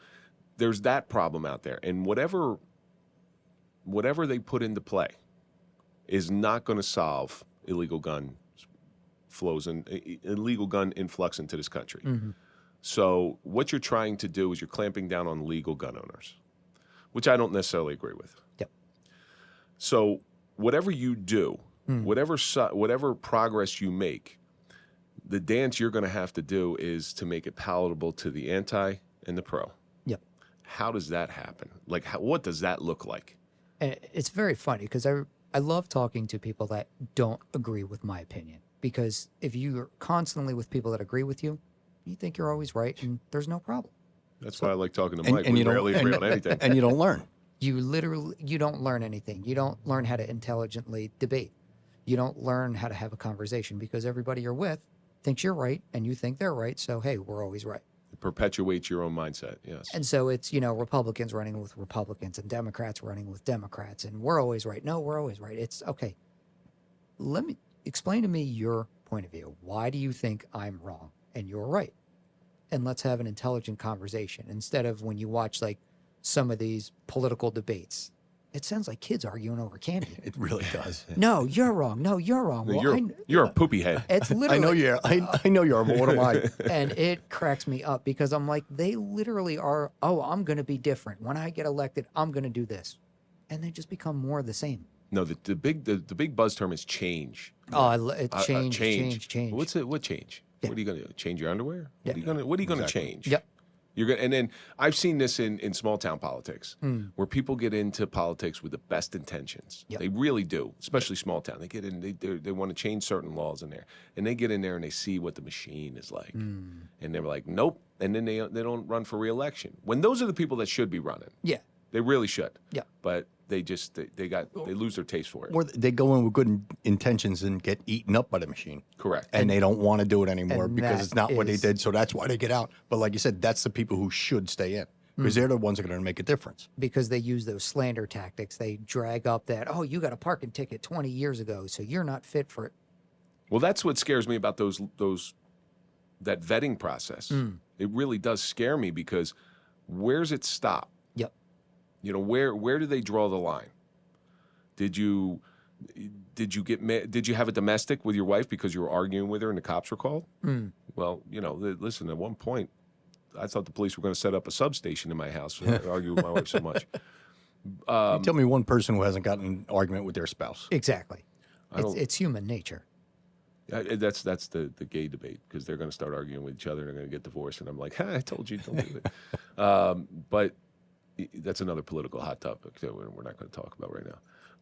there's that problem out there, and whatever they put into play is not going to solve illegal gun flows and illegal gun influx into this country. So what you're trying to do is you're clamping down on legal gun owners, which I don't necessarily agree with. Yep. So whatever you do, whatever progress you make, the dance you're going to have to do is to make it palatable to the anti and the pro. Yep. How does that happen? Like, what does that look like? And it's very funny because I love talking to people that don't agree with my opinion, because if you're constantly with people that agree with you, you think you're always right, and there's no problem. That's why I like talking to Mike. and We you don't- rarely agree on anything. And you don't learn. You don't learn anything. You don't learn how to intelligently debate. You don't learn how to have a conversation because everybody you're with thinks you're right and you think they're right. So, hey, we're always right. It perpetuates your own mindset. Yes. And so it's, Republicans running with Republicans and Democrats running with Democrats, and we're always right. No, we're always right. It's okay. Explain to me your point of view. Why do you think I'm wrong and you're right? And let's have an intelligent conversation instead of when you watch like some of these political debates. It sounds like kids arguing over candy. It really does. No, you're wrong. No, you're wrong. Well, You're a poopy head. it's I literally. know you are. I know you are, but what am I? And it cracks me up because I'm like, they literally are, oh, I'm going to be different. When I get elected, I'm going to do this. And they just become more of the same. No, the big buzz term is change. Oh, it change. What change? Yeah. What are you going to do? Change your underwear? Yeah. What are you going to change? Yep. You're gonna, and then I've seen this in small town politics where people get into politics with the best intentions. Yep. They really do, especially small town. They get in, they want to change certain laws in there, and they get in there and they see what the machine is like, and they're like, nope. And then they don't run for re-election when those are the people that should be running. Yeah. They really should. Yeah. But they just they lose their taste for it. Or they go in with good intentions and get eaten up by the machine. Correct. And they don't want to do it anymore and because that it's not what they is- did. So that's why they get out. But like you said, that's the people who should stay in because they're the ones that are going to make a difference. Because they use those slander tactics. They drag up that, oh, you got a parking ticket 20 years ago, so you're not fit for it. Well, that's what scares me about that vetting process. It really does scare me because where's it stop? Yep. Where do they draw the line? Did you have a domestic with your wife because you were arguing with her and the cops were called? Well, listen, at one point, I thought the police were going to set up a substation in my house. I argue with my wife so much. Tell me one person who hasn't gotten an argument with their spouse. Exactly. don't- It's human nature. That's the gay debate because they're going to start arguing with each other and they're going to get divorced. And I'm like, I told you, don't do it. But that's another political hot topic that we're not going to talk about right now.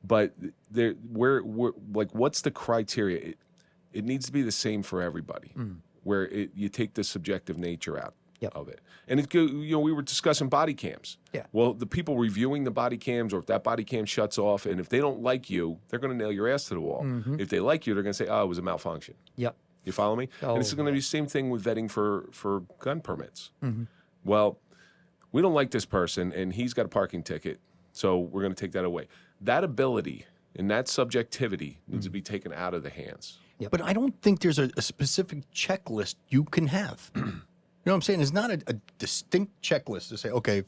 But what's the criteria? It needs to be the same for everybody, where you take the subjective nature out of it. And we were discussing body cams. Yeah. Well, the people reviewing the body cams, or if that body cam shuts off, and if they don't like you, they're going to nail your ass to the wall. If they like you, they're going to say, oh, it was a malfunction. Yep. You follow me? Oh, and it's going to be the same thing with vetting for gun permits. Well, we don't like this person, and he's got a parking ticket, so we're going to take that away. That ability and that subjectivity needs to be taken out of the hands. Yep. But I don't think there's a specific checklist you can have. You know what I'm saying? It's not a distinct checklist to say, okay,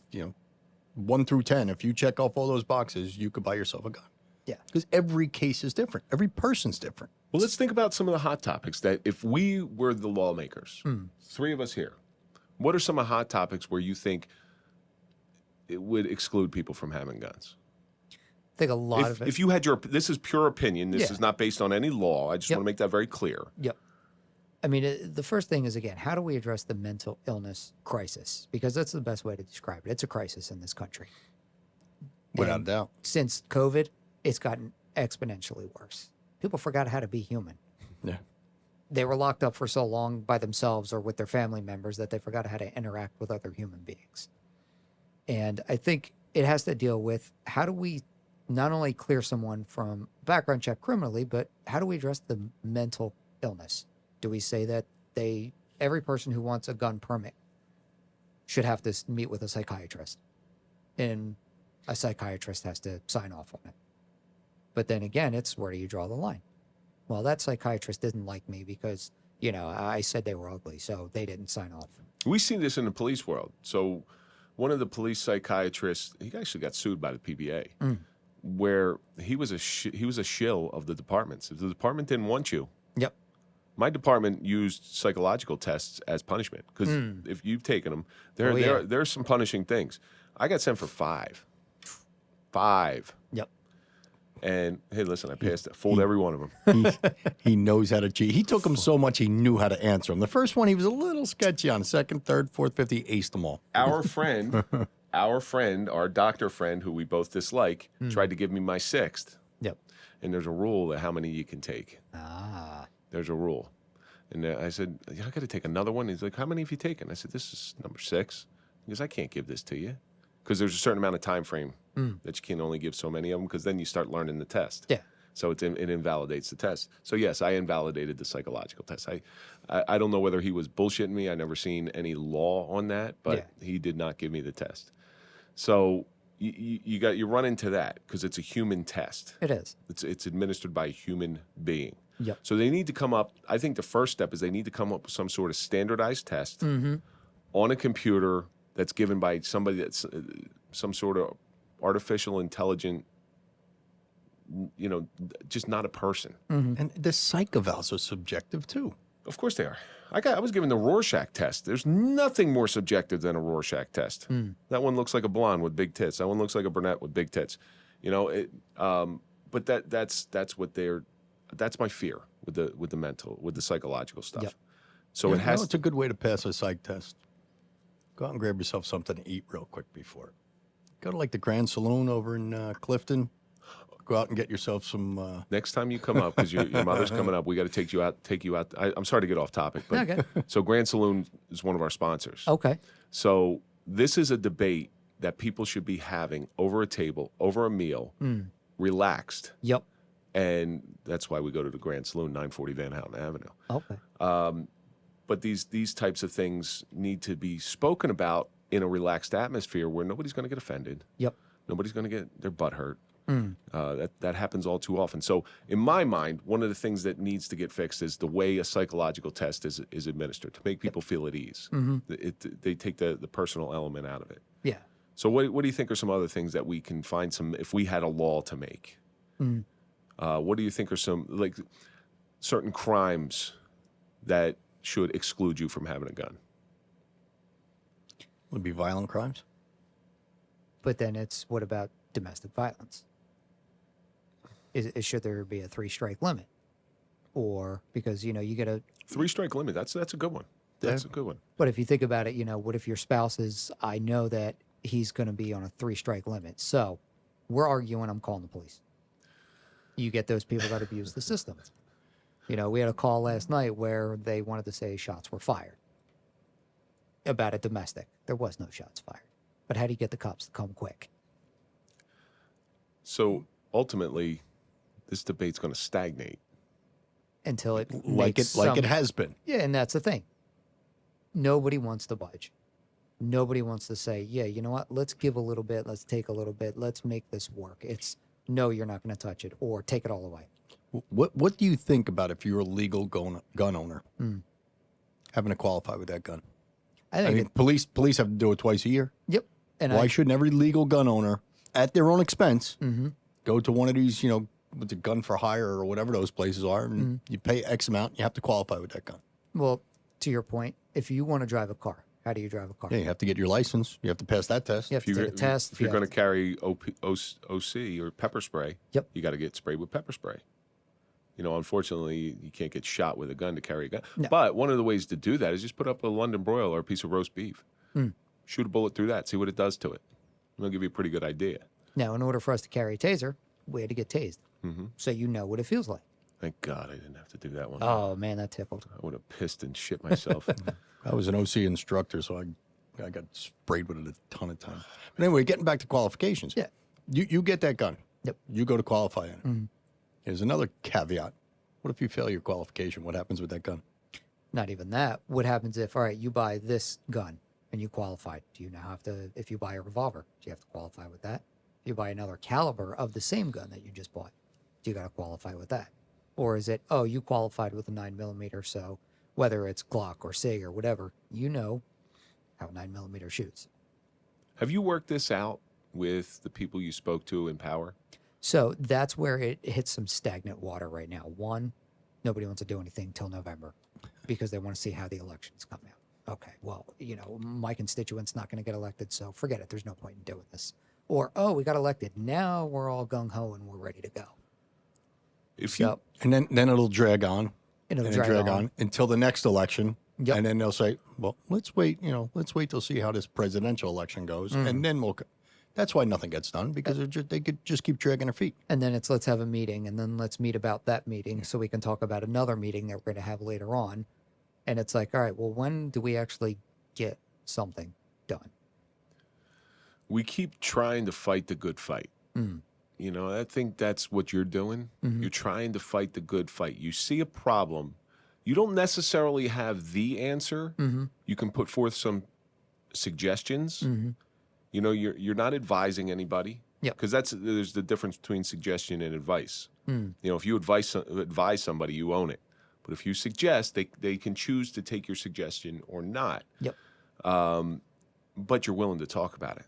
1 through 10, if you check off all those boxes, you could buy yourself a gun. Yeah. Because every case is different. Every person's different. Well, let's think about some of the hot topics that if we were the lawmakers, 3 of us here, what are some of the hot topics where you think it would exclude people from having guns? I think a lot of it. If you had this is pure opinion. This Yeah. is not based on any law. I just Yep. want to make that very clear. Yep. I mean, the first thing is, again, how do we address the mental illness crisis? Because that's the best way to describe it. It's a crisis in this country. Without a doubt. Since COVID, it's gotten exponentially worse. People forgot how to be human. Yeah. They were locked up for so long by themselves or with their family members that they forgot how to interact with other human beings. And I think it has to deal with how do we not only clear someone from background check criminally, but how do we address the mental illness? Do we say that every person who wants a gun permit should have to meet with a psychiatrist, and a psychiatrist has to sign off on it? But then again, it's where do you draw the line? Well, that psychiatrist didn't like me because, I said they were ugly, so they didn't sign off. We see this in the police world. So one of the police psychiatrists, he actually got sued by the PBA, where he was a shill of the departments. If the department didn't want you, Yep. my department used psychological tests as punishment because if you've taken them, there's some punishing things. I got sent for 5. Yep. And hey, listen, I passed it. Fooled every one of them. He knows how to cheat. He took them so much he knew how to answer them. The first one, he was a little sketchy on. Second, third, fourth, fifth, he aced them all. Our doctor friend, who we both dislike, tried to give me my 6th. Yep. And there's a rule that how many you can take. Ah. There's a rule. And I said, I got to take another one. He's like, how many have you taken? I said, this is number 6. He goes, I can't give this to you. Because there's a certain amount of time frame that you can only give so many of them, because then you start learning the test. Yeah. So it invalidates the test. So yes, I invalidated the psychological test. I don't know whether he was bullshitting me. I never seen any law on that, but he did not give me the test. So you run into that because it's a human test. It is. It's administered by a human being. Yep. So they need to come up. I think the first step is they need to come up with some sort of standardized test on a computer that's given by somebody that's some sort of artificial intelligent, just not a person. And the psych evals are subjective too. Of course they are. I was given the Rorschach test. There's nothing more subjective than a Rorschach test. That one looks like a blonde with big tits. That one looks like a brunette with big tits. But that's my fear with the mental, with the psychological stuff. Yep. So it has. It's a good way to pass a psych test. Go out and grab yourself something to eat real quick before. Go to like the Grand Saloon over in Clifton. Go out and get yourself some. Next time you come up, because your mother's coming up, we got to take you out. I'm sorry to get off topic, but Okay. So Grand Saloon is one of our sponsors. Okay. So this is a debate that people should be having over a table, over a meal, relaxed. Yep. And that's why we go to the Grand Saloon, 940 Van Houten Avenue. Okay. But these types of things need to be spoken about in a relaxed atmosphere where nobody's going to get offended. Yep. Nobody's going to get their butt hurt. That happens all too often. So in my mind, one of the things that needs to get fixed is the way a psychological test is administered to make people feel at ease. They take the personal element out of it. Yeah. So what do you think are some other things that we can find if we had a law to make? What do you think are some like certain crimes that should exclude you from having a gun? Would be violent crimes. But then what about domestic violence? Should there be a 3-strike limit? Or because, you get a 3-strike limit. That's a good one. That's a good one. But if you think about it, what if your spouse I know that he's going to be on a 3-strike limit. So we're arguing, I'm calling the police. You get those people that abuse the system. We had a call last night where they wanted to say shots were fired about a domestic. There was no shots fired. But how do you get the cops to come quick? So ultimately, this debate's going to stagnate Until it Like it has been. Yeah, and that's the thing. Nobody wants to budge. Nobody wants to say, yeah, you know what? Let's give a little bit. Let's take a little bit. Let's make this work. It's no, you're not going to touch it, or take it all away. What do you think about if you're a legal gun owner having to qualify with that gun? I think police have to do it twice a year. Yep. And Why shouldn't every legal gun owner, at their own expense, go to one of these, with the gun for hire or whatever those places are, and you pay X amount, you have to qualify with that gun. Well, to your point, if you want to drive a car, how do you drive a car? Yeah, you have to get your license. You have to pass that test. You have to take a test. If you're going to carry OC or pepper spray, Yep. you got to get sprayed with pepper spray. Unfortunately, you can't get shot with a gun to carry a gun. No. But one of the ways to do that is just put up a London broil or a piece of roast beef. Shoot a bullet through that. See what it does to it. It'll give you a pretty good idea. Now, in order for us to carry a taser, we had to get tased. So you know what it feels like. Thank God I didn't have to do that one. Oh, man, that tickled. I would have pissed and shit myself. I was an OC instructor, so I got sprayed with it a ton of times. But anyway, getting back to qualifications. Yeah. You get that gun. Yep. You go to qualify on it. There's another caveat. What if you fail your qualification? What happens with that gun? Not even that. What happens if, all right, you buy this gun and you qualified? Do you now have to, if you buy a revolver, do you have to qualify with that? If you buy another caliber of the same gun that you just bought, do you got to qualify with that? Or is it, oh, you qualified with a 9mm, so whether it's Glock or SIG or whatever, you know how a 9mm shoots. Have you worked this out with the people you spoke to in power? So that's where it hits some stagnant water right now. One, nobody wants to do anything till November because they want to see how the elections come out. Okay, well, my constituent's not going to get elected, so forget it. There's no point in doing this. Or, oh, we got elected. Now we're all gung-ho and we're ready to go. And then it'll drag on. It'll and drag on until the next election. Yep. And then they'll say, well, let's wait till see how this presidential election goes. And then That's why nothing gets done, because they could just keep dragging their feet. And then it's let's have a meeting, and then let's meet about that meeting so we can talk about another meeting that we're going to have later on. And it's like, all right, well, when do we actually get something done? We keep trying to fight the good fight. You know, I think that's what you're doing. You're trying to fight the good fight. You see a problem. You don't necessarily have the answer. You can put forth some suggestions. You know, you're not advising anybody. Because there's the difference between suggestion and advice. You know, if you advise somebody, you own it. But if you suggest, they can choose to take your suggestion or not. But you're willing to talk about it.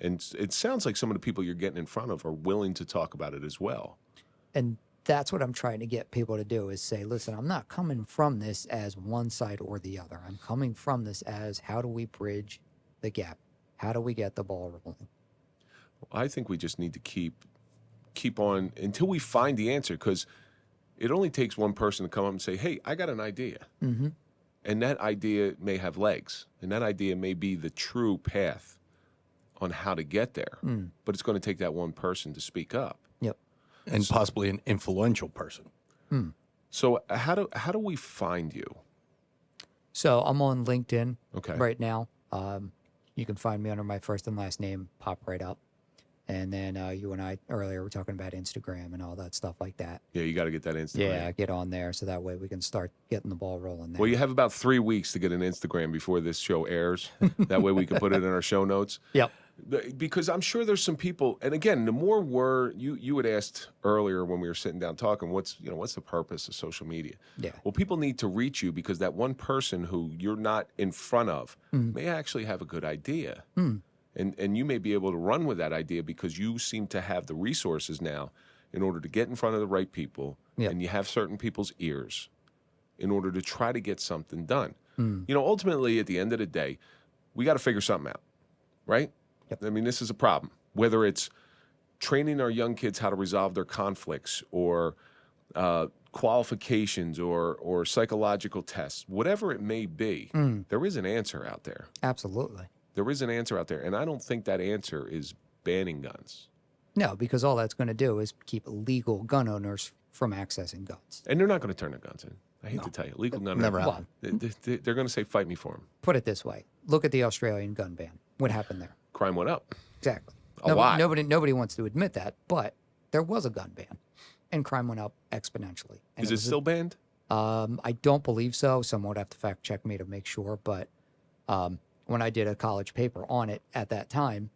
And it sounds like some of the people you're getting in front of are willing to talk about it as well. And that's what I'm trying to get people to do is say, listen, I'm not coming from this as one side or the other. I'm coming from this as how do we bridge the gap? How do we get the ball rolling? I think we just need to keep on until we find the answer, because it only takes one person to come up and say, hey, I got an idea. And that idea may have legs, and that idea may be the true path on how to get there. But it's going to take that one person to speak up. And possibly an influential person. So how do we find you? So I'm on LinkedIn right now. You can find me under my first and last name, pop right up. And then you and I earlier were talking about Instagram and all that stuff like that. Yeah, you got to get that Instagram. Yeah, get on there so that way we can start getting the ball rolling there. Well, you have about 3 weeks to get an Instagram before this show airs. That way we can put it in our show notes. Because I'm sure there's some people, and again, the more you had asked earlier when we were sitting down talking, what's the purpose of social media? Well, people need to reach you because that one person who you're not in front of may actually have a good idea. And you may be able to run with that idea because you seem to have the resources now in order to get in front of the right people, and you have certain people's ears in order to try to get something done. You know, ultimately, at the end of the day, we got to figure something out, right? I mean, this is a problem. Whether it's training our young kids how to resolve their conflicts or qualifications or psychological tests, whatever it may be, there is an answer out there. Absolutely. There is an answer out there, and I don't think that answer is banning guns. No, because all that's going to do is keep legal gun owners from accessing guns. And they're not going to turn their guns in. I hate to tell you. Legal gun Never owners, happened. they're going to say, fight me for them. Put it this way. Look at the Australian gun ban. What happened there? Crime went up. Exactly. A lot. Nobody wants to admit that, but there was a gun ban, and crime went up exponentially. And Is it still banned? I don't believe so. Someone would have to fact check me to make sure, but when I did a college paper on it at that time,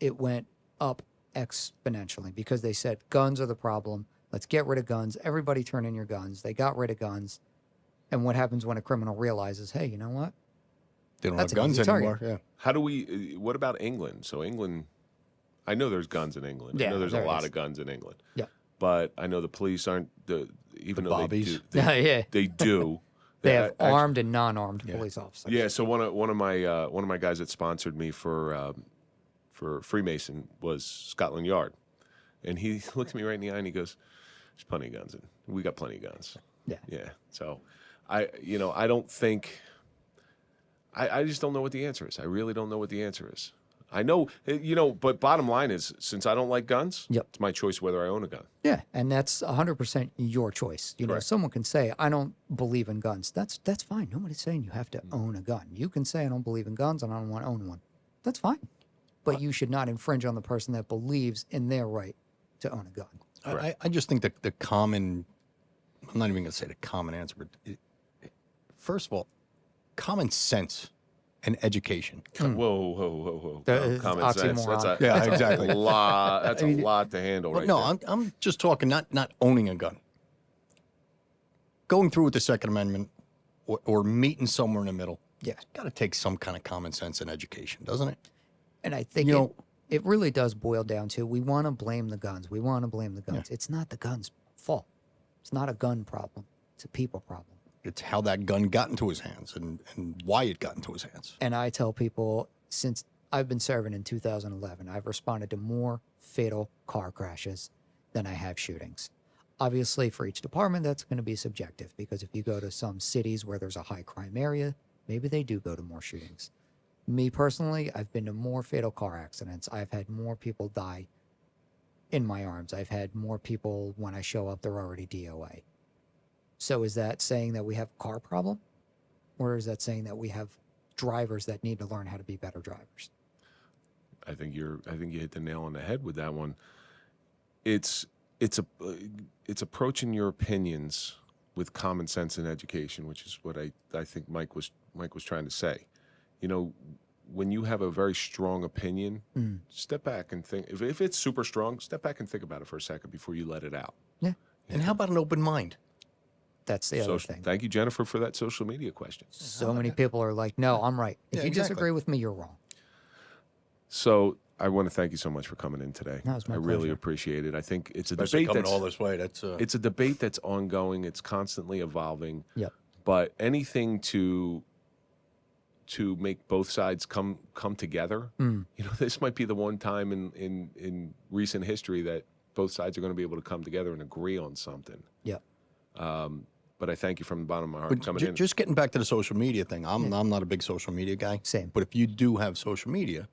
it went up exponentially because they said guns are the problem. Let's get rid of guns. Everybody turn in your guns. They got rid of guns. And what happens when a criminal realizes, hey, you know what? They don't That's have an guns easy target. anymore. Yeah. How do we, what about England? So England, I know there's guns in England. I Yeah, know there's a there lot is. of guns in England. Yeah. But I know the police aren't, even though bobbies. Yeah. they do. They have actually- armed and non-armed police officers. Yeah, so one of my guys that sponsored me for Freemason was Scotland Yard, and he looked at me right in the eye and he goes, "There's plenty of guns, and we got plenty of guns." Yeah. So, I don't think, I just don't know what the answer is. I really don't know what the answer is. I know, but bottom line is, since I don't like guns, it's my choice whether I own a gun. Yeah, and that's 100% your choice. You know, Correct. someone can say, I don't believe in guns. That's fine. Nobody's saying you have to own a gun. You can say, I don't believe in guns and I don't want to own one. That's fine. But you should not infringe on the person that believes in their right to own a gun. I just think that the common, I'm not even going to say the common answer, but first of all, common sense and education. Whoa. The Common sense. oxymoron. Yeah, exactly. A lot. That's a lot to handle But right no, there. I'm just talking not owning a gun. Going through with the Second Amendment or meeting somewhere in the middle. Yeah. Got to take some kind of common sense and education, doesn't it? And I think it really does boil down to we want to blame the guns. We want to blame the guns. It's not the gun's fault. It's not a gun problem. It's a people problem. It's how that gun got into his hands and why it got into his hands. And I tell people, since I've been serving in 2011, I've responded to more fatal car crashes than I have shootings. Obviously, for each department, that's going to be subjective because if you go to some cities where there's a high crime area, maybe they do go to more shootings. Me personally, I've been to more fatal car accidents. I've had more people die in my arms. I've had more people, when I show up, they're already DOA. So is that saying that we have a car problem? Or is that saying that we have drivers that need to learn how to be better drivers? I think you hit the nail on the head with that one. It's approaching your opinions with common sense and education, which is what I think Mike was trying to say. You know, when you have a very strong opinion, step back and think. If it's super strong, step back and think about it for a second before you let it out. Yeah. And how about an open mind? That's the other thing. Thank you, Jennifer, for that social media question. So many people are like, no, I'm right. If Yeah, you exactly. disagree with me, you're wrong. So I want to thank you so much for coming in today. No, it's my I really pleasure. appreciate it. I think it's a Especially debate coming all this way. That's it's a debate that's ongoing. It's constantly evolving. Yep. But anything to make both sides come together. You know, this might be the one time in recent history that both sides are going to be able to come together and agree on something. Yep. But I thank you from the bottom of my heart for coming in. Just getting back to the social media thing. I'm not a big social media guy. Same. But if you do have social media,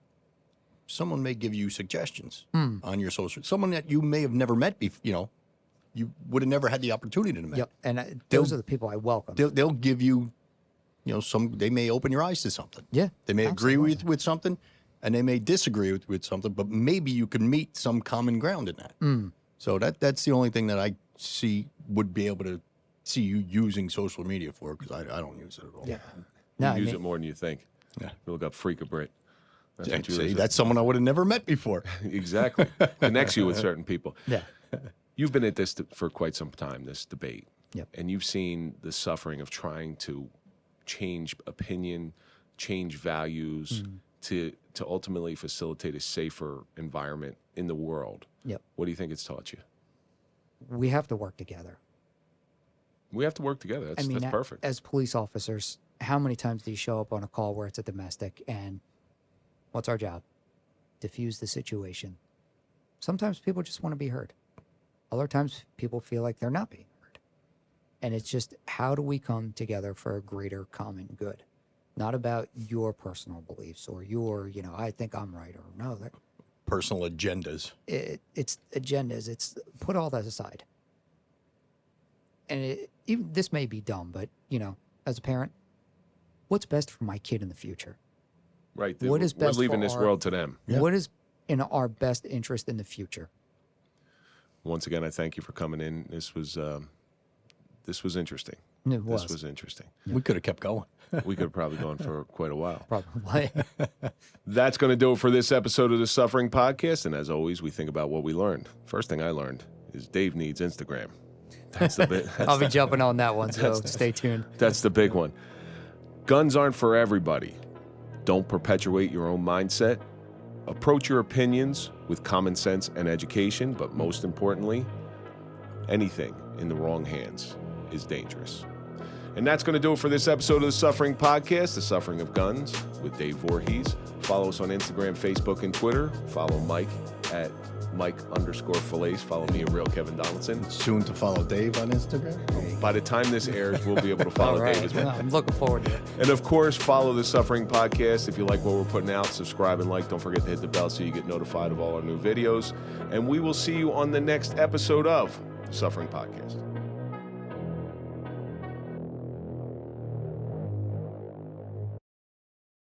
someone may give you suggestions on your social. Someone that you may have never met before. You know, you would have never had the opportunity to meet. Yep. And those are the people I welcome. They'll give you, you know, they may open your eyes to something. Yeah, They may agree absolutely. with something, and they may disagree with something, but maybe you can meet some common ground in that. So that's the only thing that I would be able to see you using social media for, because I don't use it at all. Yeah. You No, I use mean- it more than you think. Yeah. You look up Freak of Brit. That's what you See, use. that's someone I would have never met before. Exactly. Connects you with certain people. Yeah. You've been at this for quite some time, this debate. Yep. And you've seen the suffering of trying to change opinion, change values to ultimately facilitate a safer environment in the world. Yep. What do you think it's taught you? We have to work together. We have to work together. That's a- perfect. As police officers, how many times do you show up on a call where it's a domestic and what's our job? Diffuse the situation. Sometimes people just want to be heard. Other times people feel like they're not being heard. And it's just, how do we come together for a greater common good? Not about your personal beliefs or your, you know, I think I'm right, or no, Personal agendas. it's agendas. It's put all that aside. And even this may be dumb, but you know, as a parent, what's best for my kid in the future? Right. What is best We're leaving for this our- world to them. Yeah. What is in our best interest in the future? Once again, I thank you for coming in. This was interesting. It was. This was interesting. We could have kept going. We could have probably gone for quite a while. Probably. That's going to do it for this episode of the Suffering Podcast. And as always, we think about what we learned. First thing I learned is Dave needs Instagram. That's the bit. I'll be jumping on that one, so stay tuned. That's the big one. Guns aren't for everybody. Don't perpetuate your own mindset. Approach your opinions with common sense and education, but most importantly, anything in the wrong hands is dangerous. And that's going to do it for this episode of the Suffering Podcast, The Suffering of Guns, with Dave Voorhees. Follow us on Instagram, Facebook, and Twitter. Follow Mike at Mike_Failace. Follow me at Real Kevin Donaldson. Soon to follow Dave on Instagram. By the time this airs, we'll be able to follow All right. Dave as well. I'm looking forward to it. And of course, follow the Suffering Podcast. If you like what we're putting out, subscribe and like. Don't forget to hit the bell so you get notified of all our new videos. And we will see you on the next episode of the Suffering Podcast.